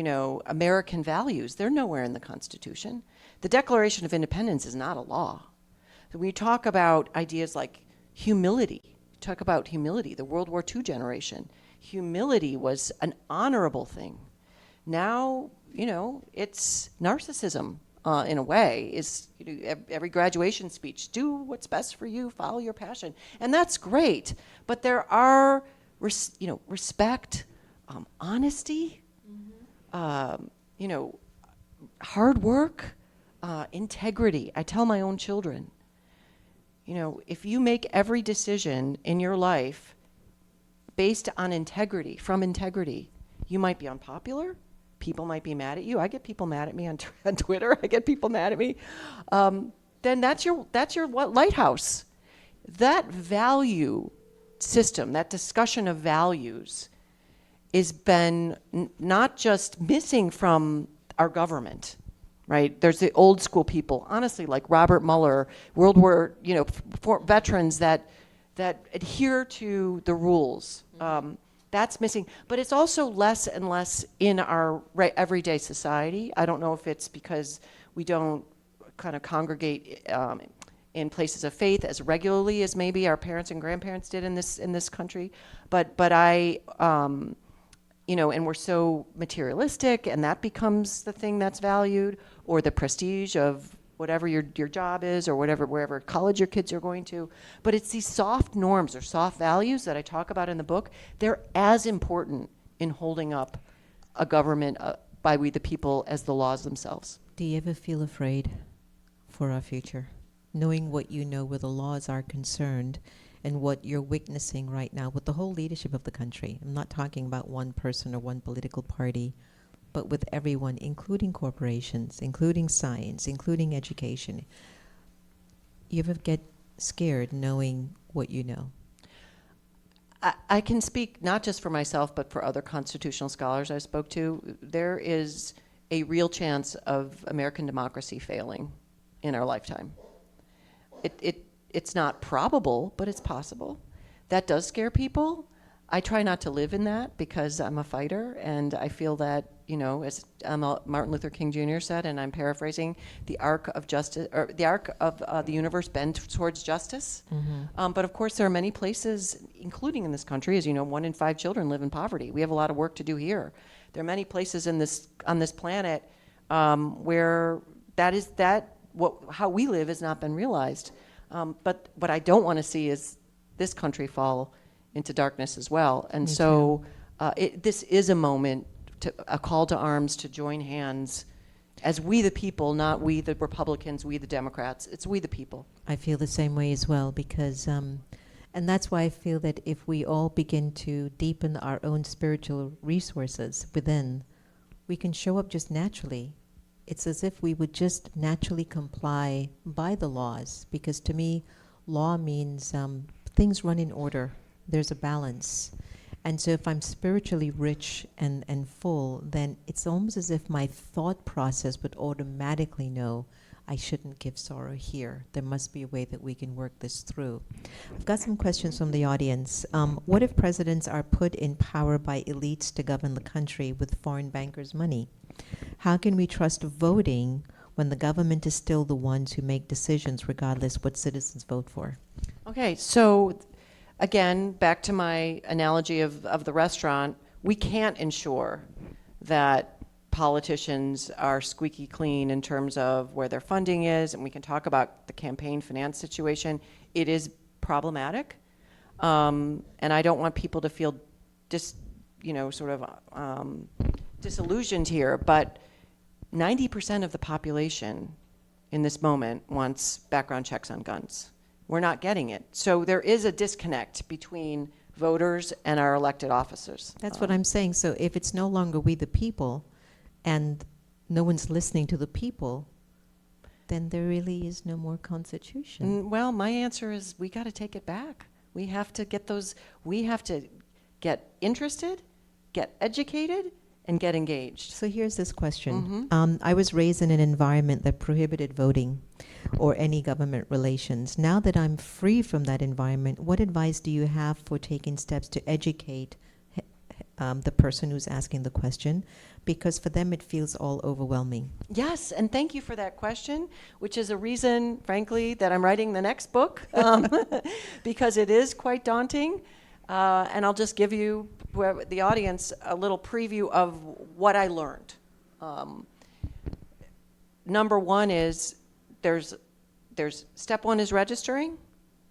American values, they're nowhere in the Constitution. The Declaration of Independence is not a law. So when you talk about ideas like humility, the World War II generation, humility was an honorable thing. Now, it's narcissism in a way. Is every graduation speech, do what's best for you, follow your passion, and that's great. But there are, respect, honesty, hard work, integrity. I tell my own children, if you make every decision in your life based on integrity, from integrity, you might be unpopular. People might be mad at you. I get people mad at me on Twitter. I get people mad at me. Then that's your lighthouse. That value system, that discussion of values, has been not just missing from our government, right? There's the old school people, honestly, like Robert Mueller, World War, for veterans that adhere to the rules. That's missing, but it's also less and less in our everyday society. I don't know if it's because we don't kind of congregate in places of faith as regularly as maybe our parents and grandparents did in this country, but I, and we're so materialistic, and that becomes the thing that's valued, or the prestige of whatever your job is, or wherever college your kids are going to. But it's these soft norms or soft values that I talk about in the book. They're as important in holding up a government by we the people as the laws themselves. Do you ever feel afraid for our future, knowing what you know where the laws are concerned and what you're witnessing right now with the whole leadership of the country? I'm not talking about one person or one political party, but with everyone, including corporations, including science, including education. You ever get scared knowing what you know? I can speak not just for myself, but for other constitutional scholars I spoke to. There is a real chance of American democracy failing in our lifetime. It's not probable, but it's possible. That does scare people. I try not to live in that because I'm a fighter, and I feel that, as Martin Luther King Jr. said, and I'm paraphrasing, the arc of justice, or the arc of the universe bends towards justice. Mm-hmm. But of course, there are many places, including in this country, as you know, 1 in 5 children live in poverty. We have a lot of work to do here. There are many places on this planet where how we live has not been realized. But what I don't want to see is this country fall into darkness as well. And so this is a moment, a call to arms, to join hands as we the people, not we the Republicans, we the Democrats. It's we the people. I feel the same way as well, because, and that's why I feel that if we all begin to deepen our own spiritual resources within, we can show up just naturally. It's as if we would just naturally comply by the laws, because to me, law means things run in order. There's a balance. And so if I'm spiritually rich and full, then it's almost as if my thought process would automatically know I shouldn't give sorrow here. There must be a way that we can work this through. I've got some questions from the audience. What if presidents are put in power by elites to govern the country with foreign bankers' money? How can we trust voting when the government is still the ones who make decisions regardless what citizens vote for? Okay, so again, back to my analogy of the restaurant, we can't ensure that politicians are squeaky clean in terms of where their funding is, and we can talk about the campaign finance situation. It is problematic, and I don't want people to feel disillusioned here, but 90% of the population in this moment wants background checks on guns. We're not getting it. So there is a disconnect between voters and our elected officers. That's what I'm saying. So if it's no longer we the people and no one's listening to the people, then there really is no more constitution. Well, my answer is we got to take it back. We have to get interested, get educated, and get engaged. So here's this question. Mm-hmm. I was raised in an environment that prohibited voting or any government relations. Now that I'm free from that environment, what advice do you have for taking steps to educate the person who's asking the question? Because for them it feels all overwhelming. Yes, and thank you for that question, which is a reason, frankly, that I'm writing the next book, because it is quite daunting. And I'll just give you, the audience, a little preview of what I learned. Number one is there's step one is registering,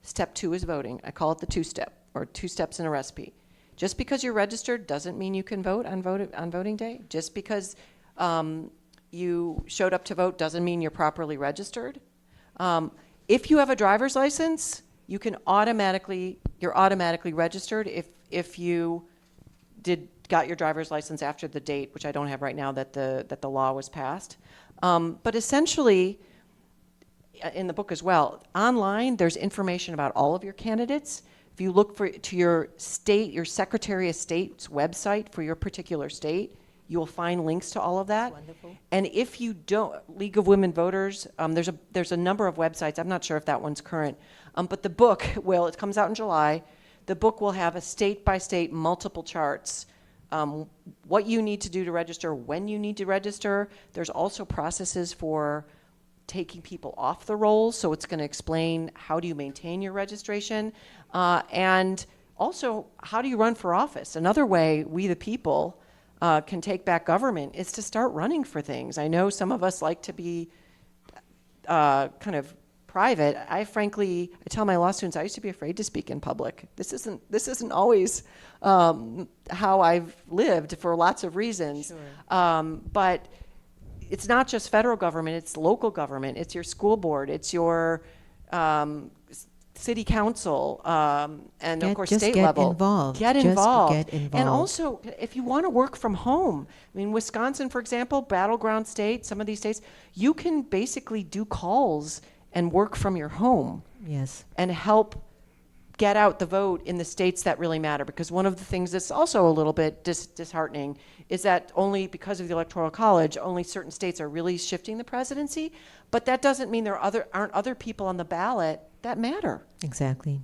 step two is voting. I call it the two-step, or 2 steps in a recipe. Just because you're registered doesn't mean you can vote on voting day. Just because you showed up to vote doesn't mean you're properly registered. If you have a driver's license, you're automatically registered if you got your driver's license after the date, which I don't have right now that the law was passed. But essentially, in the book as well, online there's information about all of your candidates. If you look to your state, your Secretary of State's website for your particular state, you will find links to all of that. Wonderful. And if you don't, League of Women Voters, there's a number of websites. I'm not sure if that one's current, but the book it comes out in July. The book will have a state-by-state multiple charts, what you need to do to register, when you need to register. There's also processes for taking people off the rolls, so it's going to explain how do you maintain your registration, and also how do you run for office. Another way we the people can take back government is to start running for things. I know some of us like to be kind of private. I tell my law students I used to be afraid to speak in public. This isn't always how I've lived for lots of reasons. Sure. But it's not just federal government, it's local government, it's your school board, it's your city council, and of course state level. Get involved. And also, if you want to work from home, I mean, Wisconsin, for example, battleground state, some of these states, you can basically do calls and work from your home. Yes. And help get out the vote in the states that really matter. Because one of the things that's also a little bit disheartening is that only because of the Electoral College, only certain states are really shifting the presidency. But that doesn't mean there aren't other people on the ballot that matter. Exactly.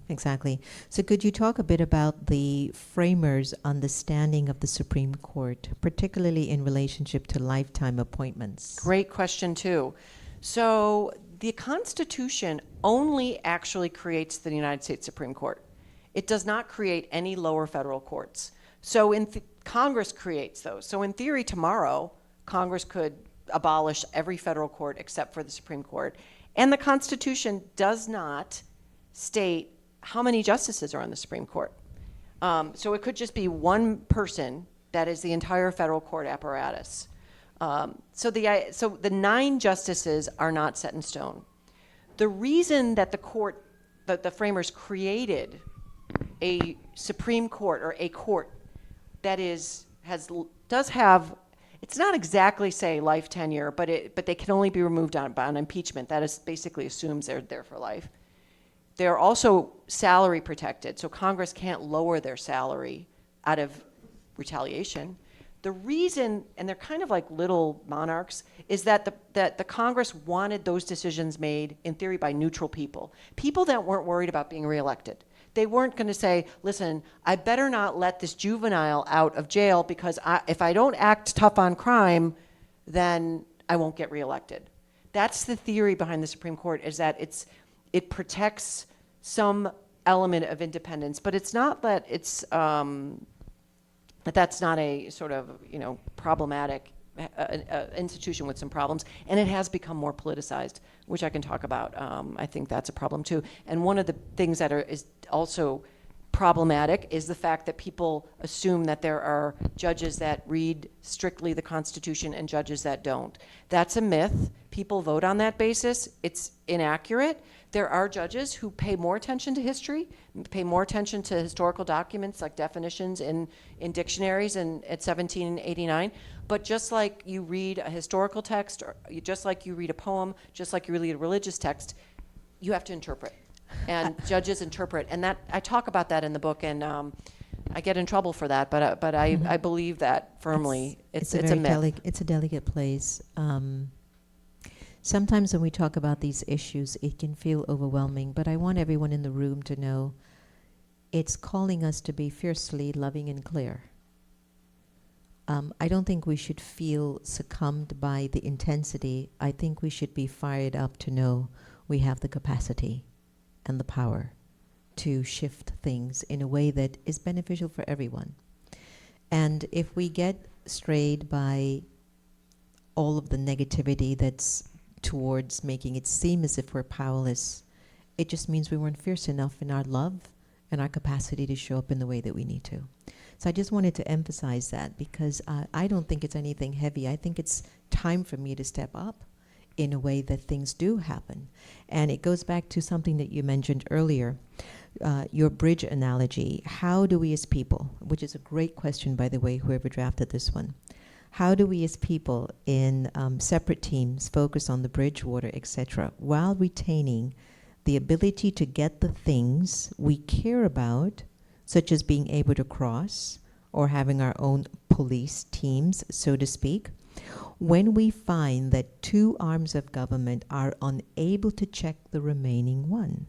So could you talk a bit about the framers' understanding of the Supreme Court, particularly in relationship to lifetime appointments? Great question, too. So the Constitution only actually creates the United States Supreme Court. It does not create any lower federal courts. So Congress creates those. So in theory, tomorrow, Congress could abolish every federal court except for the Supreme Court. And the Constitution does not state how many justices are on the Supreme Court. So it could just be one person that is the entire federal court apparatus. So the 9 justices are not set in stone. The reason that the framers created a Supreme Court or a court that does have, it's not exactly say life tenure, but they can only be removed on impeachment. That is basically assumes they're there for life. They're also salary protected, so Congress can't lower their salary out of retaliation. The reason, and they're kind of like little monarchs, is that the Congress wanted those decisions made, in theory, by neutral people that weren't worried about being reelected. They weren't going to say, listen, I better not let this juvenile out of jail because if I don't act tough on crime, then I won't get reelected. That's the theory behind the Supreme Court, is that it protects some element of independence, but it's not that it's that's not a sort of problematic institution with some problems, and it has become more politicized, which I can talk about. I think that's a problem too. And one of the things that is also problematic is the fact that people assume that there are judges that read strictly the Constitution and judges that don't. That's a myth. People vote on that basis. It's inaccurate. There are judges who pay more attention to history, pay more attention to historical documents like definitions in dictionaries at 1789. But just like you read a historical text, or just like you read a poem, just like you read a religious text, you have to interpret. And judges interpret. And that I talk about that in the book, and I get in trouble for that. But I believe that firmly. It's a myth. It's a delicate place. Sometimes when we talk about these issues, it can feel overwhelming, but I want everyone in the room to know it's calling us to be fiercely loving and clear. I don't think we should feel succumbed by the intensity. I think we should be fired up to know we have the capacity and the power to shift things in a way that is beneficial for everyone. And if we get strayed by all of the negativity that's towards making it seem as if we're powerless, it just means we weren't fierce enough in our love and our capacity to show up in the way that we need to. So I just wanted to emphasize that because I don't think it's anything heavy. I think it's time for me to step up in a way that things do happen. And it goes back to something that you mentioned earlier, your bridge analogy. How do we as people, which is a great question, by the way, whoever drafted this one, how do we as people in separate teams focus on the bridge, water, etc., while retaining the ability to get the things we care about, such as being able to cross or having our own police teams, so to speak, when we find that two arms of government are unable to check the remaining one?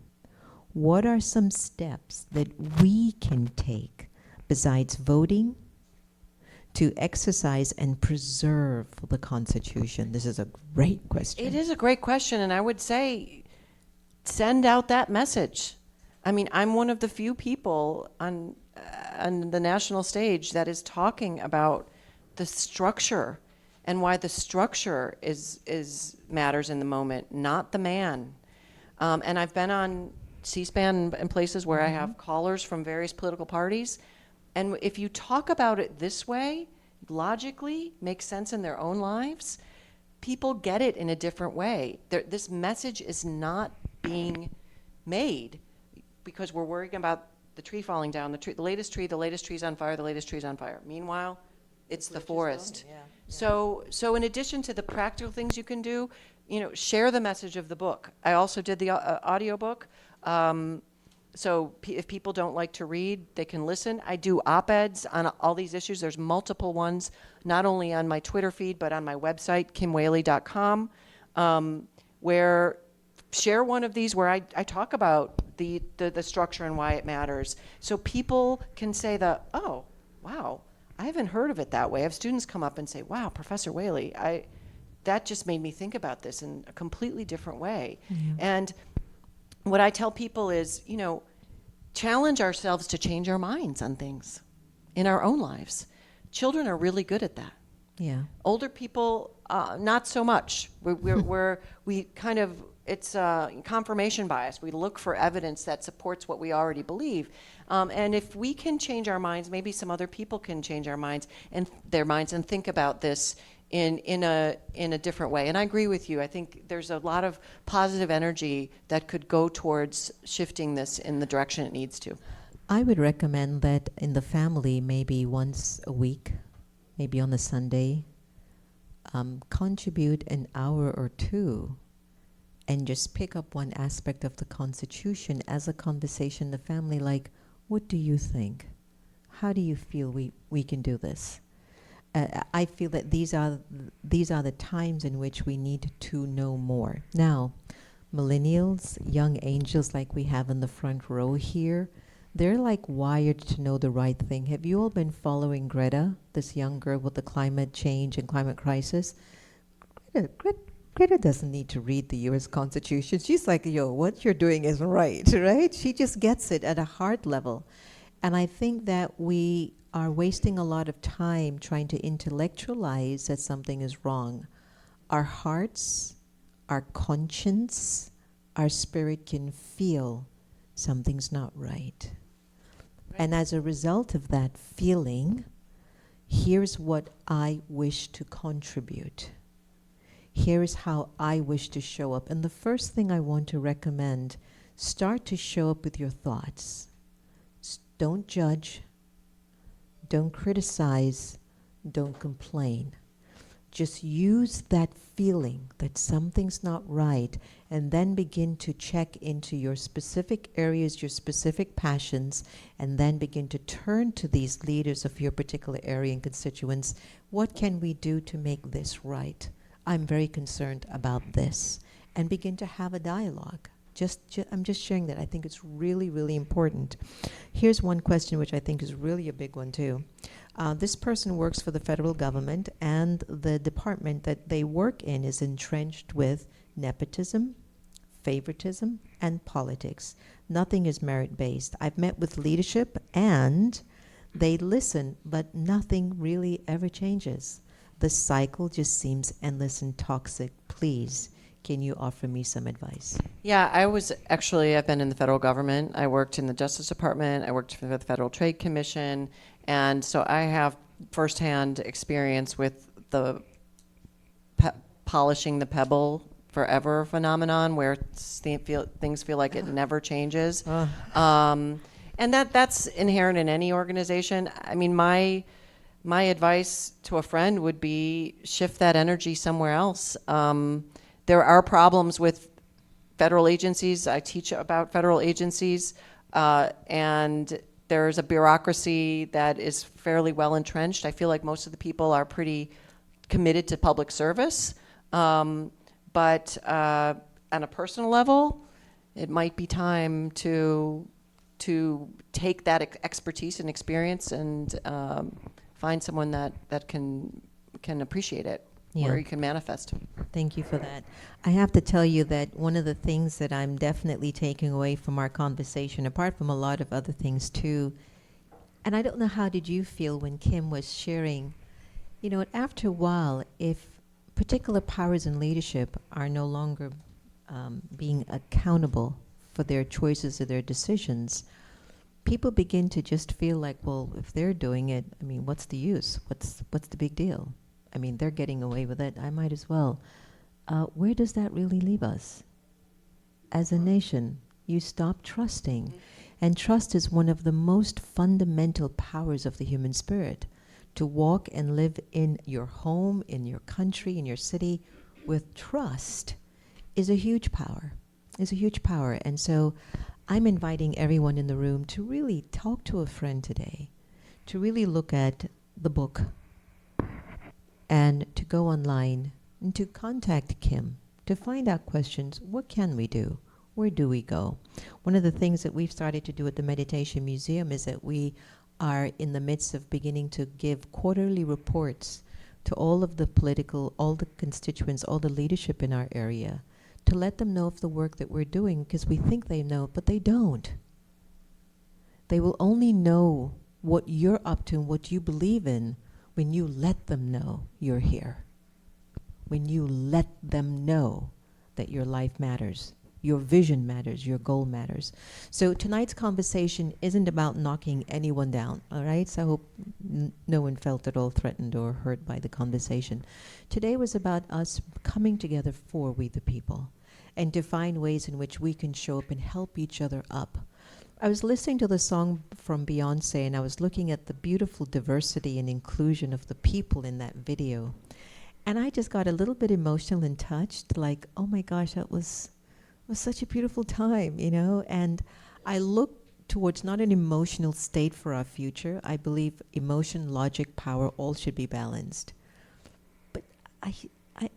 What are some steps that we can take besides voting to exercise and preserve the Constitution? This is a great question. It is a great question, and I would say send out that message. I mean, I'm one of the few people on the national stage that is talking about the structure and why the structure is matters in the moment, not the man. And I've been on C-SPAN and places where I have callers from various political parties, and if you talk about it this way, logically, makes sense in their own lives, people get it in a different way. This message is not being made because we're worrying about the tree falling down, the latest tree's on fire, the latest tree's on fire. Meanwhile, it's the forest. So in addition to the practical things you can do, share the message of the book. I also did the audiobook. So if people don't like to read, they can listen. I do op-eds on all these issues. There's multiple ones, not only on my Twitter feed, but on my website, kimwehle.com, where share one of these where I talk about the structure and why it matters. So people can say oh, wow, I haven't heard of it that way. I have students come up and say, wow, Professor Wehle, that just made me think about this in a completely different way. Mm-hmm. And what I tell people is, challenge ourselves to change our minds on things in our own lives. Children are really good at that. Yeah. Older people, not so much. It's confirmation bias. We look for evidence that supports what we already believe. And if we can change our minds, maybe some other people can change their minds and think about this in a different way. And I agree with you. I think there's a lot of positive energy that could go towards shifting this in the direction it needs to. I would recommend that in the family, maybe once a week, maybe on a Sunday, contribute an hour or two and just pick up one aspect of the Constitution as a conversation in the family, like, what do you think? How do you feel we can do this? I feel that these are the times in which we need to know more. Now, millennials, young angels like we have in the front row here, they're like wired to know the right thing. Have you all been following Greta, this young girl with the climate change and climate crisis? Greta doesn't need to read the U.S. Constitution. She's like, what you're doing is right, right? She just gets it at a heart level. And I think that we are wasting a lot of time trying to intellectualize that something is wrong. Our hearts, our conscience, our spirit can feel something's not right. And as a result of that feeling, here's what I wish to contribute. Here's how I wish to show up. And the first thing I want to recommend, start to show up with your thoughts. Don't judge. Don't criticize. Don't complain. Just use that feeling that something's not right, and then begin to check into your specific areas, your specific passions, and then begin to turn to these leaders of your particular area and constituents. What can we do to make this right? I'm very concerned about this. And begin to have a dialogue. I'm just sharing that. I think it's really, really important. Here's one question which I think is really a big one too. This person works for the federal government, and the department that they work in is entrenched with nepotism, favoritism, and politics. Nothing is merit-based. I've met with leadership, and they listen, but nothing really ever changes. The cycle just seems endless and toxic. Please can you offer me some advice? Yeah, I've been in the federal government. I worked in the Justice Department. I worked for the Federal Trade Commission. And so I have firsthand experience with the polishing the pebble forever phenomenon, where things feel like it never changes. And that's inherent in any organization. I mean, my advice to a friend would be shift that energy somewhere else. There are problems with federal agencies. I teach about federal agencies, and there's a bureaucracy that is fairly well entrenched. I feel like most of the people are pretty committed to public service. But on a personal level, it might be time to take that expertise and experience and find someone that can appreciate it, where you can manifest. Thank you for that. I have to tell you that one of the things that I'm definitely taking away from our conversation, apart from a lot of other things too, and I don't know, how did you feel when Kim was sharing, after a while, if particular powers in leadership are no longer being accountable for their choices or their decisions, people begin to just feel like, well, if they're doing it, I mean, what's the use? What's the big deal? I mean, they're getting away with it. I might as well. Where does that really leave us? As a nation, you stop trusting. And trust is one of the most fundamental powers of the human spirit. To walk and live in your home, in your country, in your city with trust is a huge power. And so I'm inviting everyone in the room to really talk to a friend today, to really look at the book, and to go online and to contact Kim to find out questions. What can we do? Where do we go? One of the things that we've started to do at the Meditation Museum is that we are in the midst of beginning to give quarterly reports to all of the all the constituents, all the leadership in our area, to let them know of the work that we're doing, because we think they know, but they don't. They will only know what you're up to and what you believe in when you let them know you're here. When you let them know that your life matters, your vision matters, your goal matters. So tonight's conversation isn't about knocking anyone down, all right? So I hope no one felt at all threatened or hurt by the conversation. Today was about us coming together for we the people, and to find ways in which we can show up and help each other up. I was listening to the song from Beyonce, and I was looking at the beautiful diversity and inclusion of the people in that video. And I just got a little bit emotional and touched, like, oh my gosh, that was such a beautiful time, And I look towards not an emotional state for our future. I believe emotion, logic, power, all should be balanced. But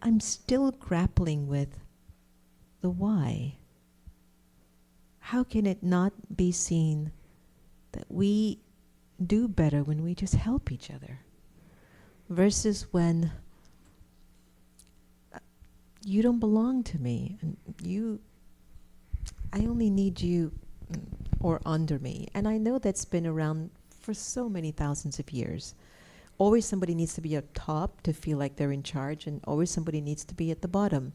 I'm still grappling with the why. How can it not be seen that we do better when we just help each other, versus when you don't belong to me and I only need you or under me. And I know that's been around for so many thousands of years. Always somebody needs to be up top to feel like they're in charge, and always somebody needs to be at the bottom.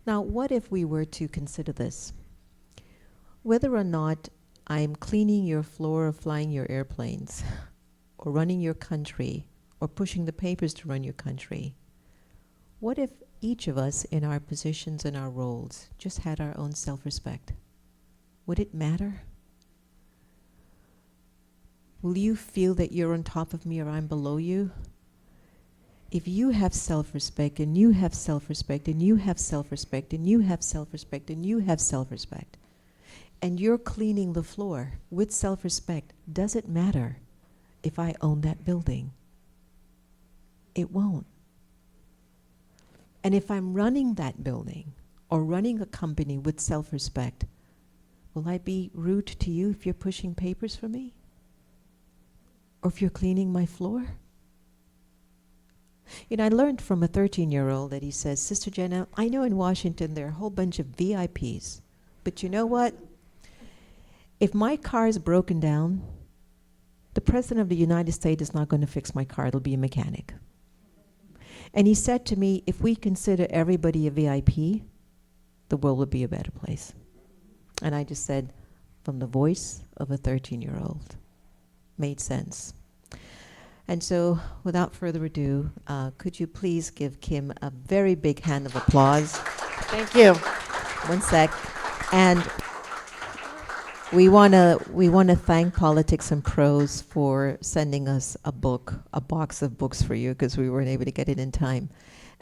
Now, what if we were to consider this? Whether or not I'm cleaning your floor or flying your airplanes or running your country or pushing the papers to run your country, what if each of us in our positions and our roles just had our own self-respect? Would it matter? Will you feel that you're on top of me or I'm below you? If you have self-respect and you have self-respect and you have self-respect and you have self-respect and you have self-respect, and you're cleaning the floor with self-respect, does it matter if I own that building? It won't. And if I'm running that building or running a company with self-respect, will I be rude to you if you're pushing papers for me? Or if you're cleaning my floor? I learned from a 13-year-old that he says, Sister Jenna, I know in Washington there are a whole bunch of VIPs, but you know what? If my car is broken down, the President of the United States is not going to fix my car. It'll be a mechanic. And he said to me, if we consider everybody a VIP, the world would be a better place. And I just said, from the voice of a 13-year-old. Made sense. And so, without further ado, could you please give Kim a very big hand of applause? Thank you. One sec. And we wanna thank Politics and Prose for sending us a box of books for you, because we weren't able to get it in time.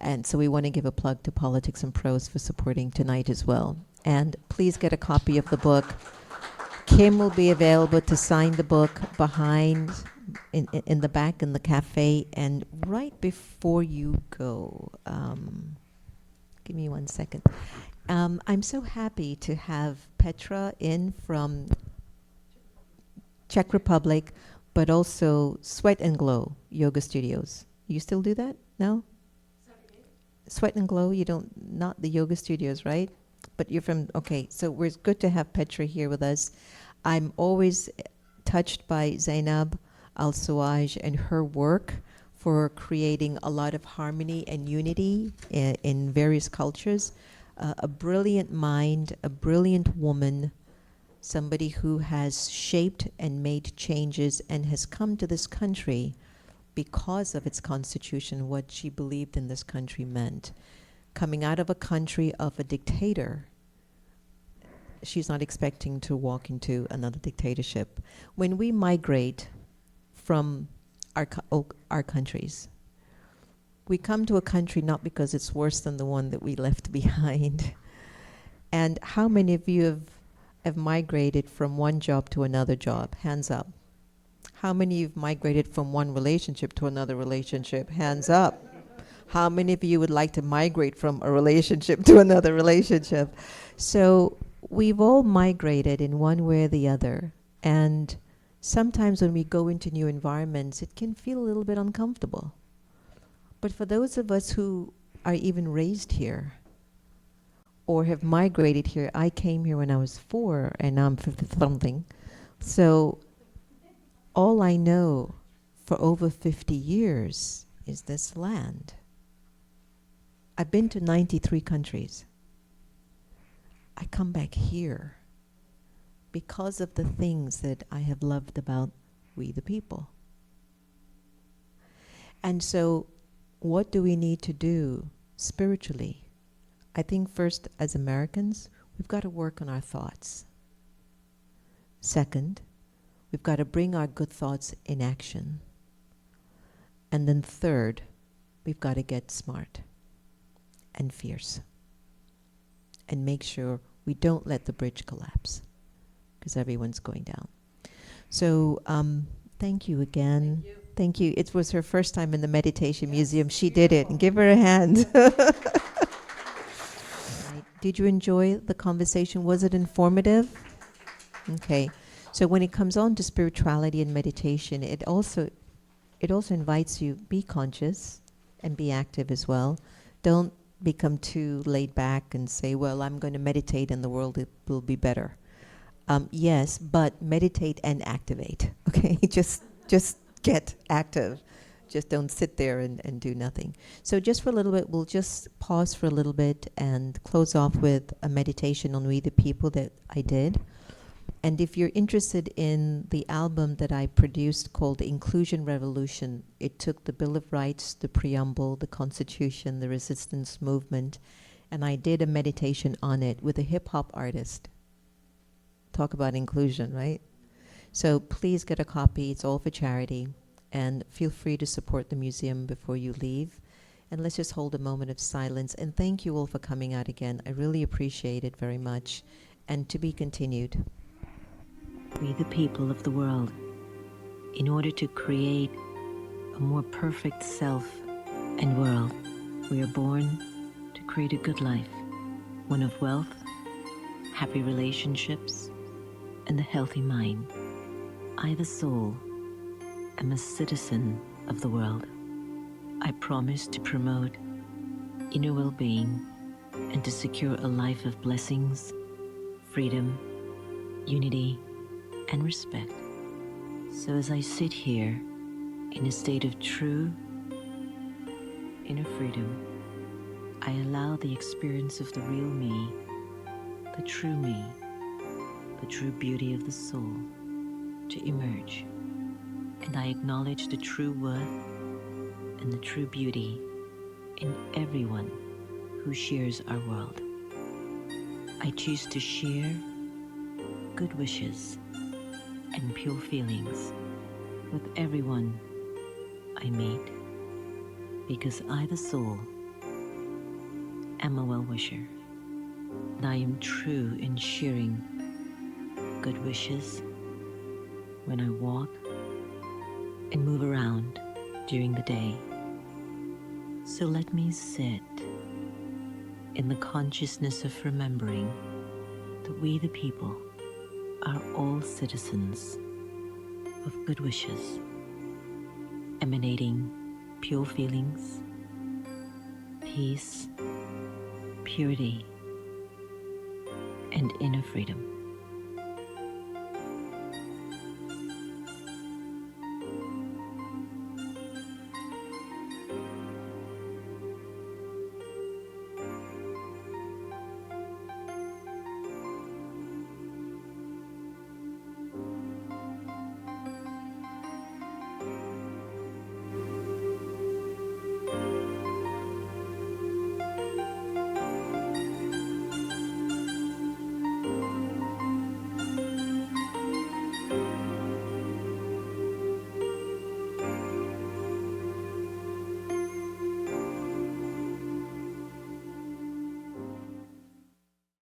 And so we want to give a plug to Politics and Prose for supporting tonight as well. And please get a copy of the book. Kim will be available to sign the book behind, in the back in the cafe. And right before you go, give me 1 second. I'm so happy to have Petra in from Czech Republic, but also Sweat and Glow Yoga Studios. You still do that? No? Sweat and Glow, you don't, not the yoga studios, right? But you're from, okay, so it's good to have Petra here with us. I'm always touched by Zainab Al-Suwaj and her work for creating a lot of harmony and unity in various cultures. A brilliant mind, a brilliant woman, somebody who has shaped and made changes and has come to this country because of its constitution, what she believed in this country meant. Coming out of a country of a dictator, she's not expecting to walk into another dictatorship. When we migrate from our countries, we come to a country not because it's worse than the one that we left behind. And how many of you have migrated from one job to another job? Hands up. How many of you have migrated from one relationship to another relationship? Hands up. How many of you would like to migrate from a relationship to another relationship? So we've all migrated in one way or the other. And sometimes when we go into new environments, it can feel a little bit uncomfortable. But for those of us who are even raised here or have migrated here, I came here when I was 4 and now I'm 50-something. So all I know for over 50 years is this land. I've been to 93 countries. I come back here because of the things that I have loved about we the people. And so what do we need to do spiritually? I think first, as Americans, we've got to work on our thoughts. Second, we've got to bring our good thoughts in action. And then third, we've got to get smart and fierce and make sure we don't let the bridge collapse, because everyone's going down. So thank you again. Thank you. Thank you. It was her first time in the Meditation Museum. She did it. And give her a hand. Right. Did you enjoy the conversation? Was it informative? Okay. So when it comes on to spirituality and meditation, it also invites you, be conscious and be active as well. Don't become too laid back and say, well, I'm going to meditate and the world will be better. Yes, but meditate and activate, okay? Just get active. Just don't sit there and do nothing. So just for a little bit, we'll just pause for a little bit and close off with a meditation on We the People that I did. And if you're interested in the album that I produced called Inclusion Revolution, it took the Bill of Rights, the preamble, the Constitution, the resistance movement, and I did a meditation on it with a hip-hop artist. Talk about inclusion, right? So please get a copy. It's all for charity. And feel free to support the museum before you leave. And let's just hold a moment of silence. And thank you all for coming out again. I really appreciate it very much. And to be continued. We the people of the world, in order to create a more perfect self and world, we are born to create a good life, one of wealth, happy relationships, and a healthy mind. I, the soul, am a citizen of the world. I promise to promote inner well-being and to secure a life of blessings, freedom, unity, and respect. So as I sit here in a state of true inner freedom, I allow the experience of the real me the true me, the true beauty of the soul to emerge. And I acknowledge the true worth and the true beauty in everyone who shares our world. I choose to share good wishes and pure feelings with everyone I meet, because I, the soul, am a well-wisher, and I am true in sharing good wishes when I walk and move around during the day. So let me sit in the consciousness of remembering that we, the people, are all citizens of good wishes, emanating pure feelings, peace, purity, and inner freedom.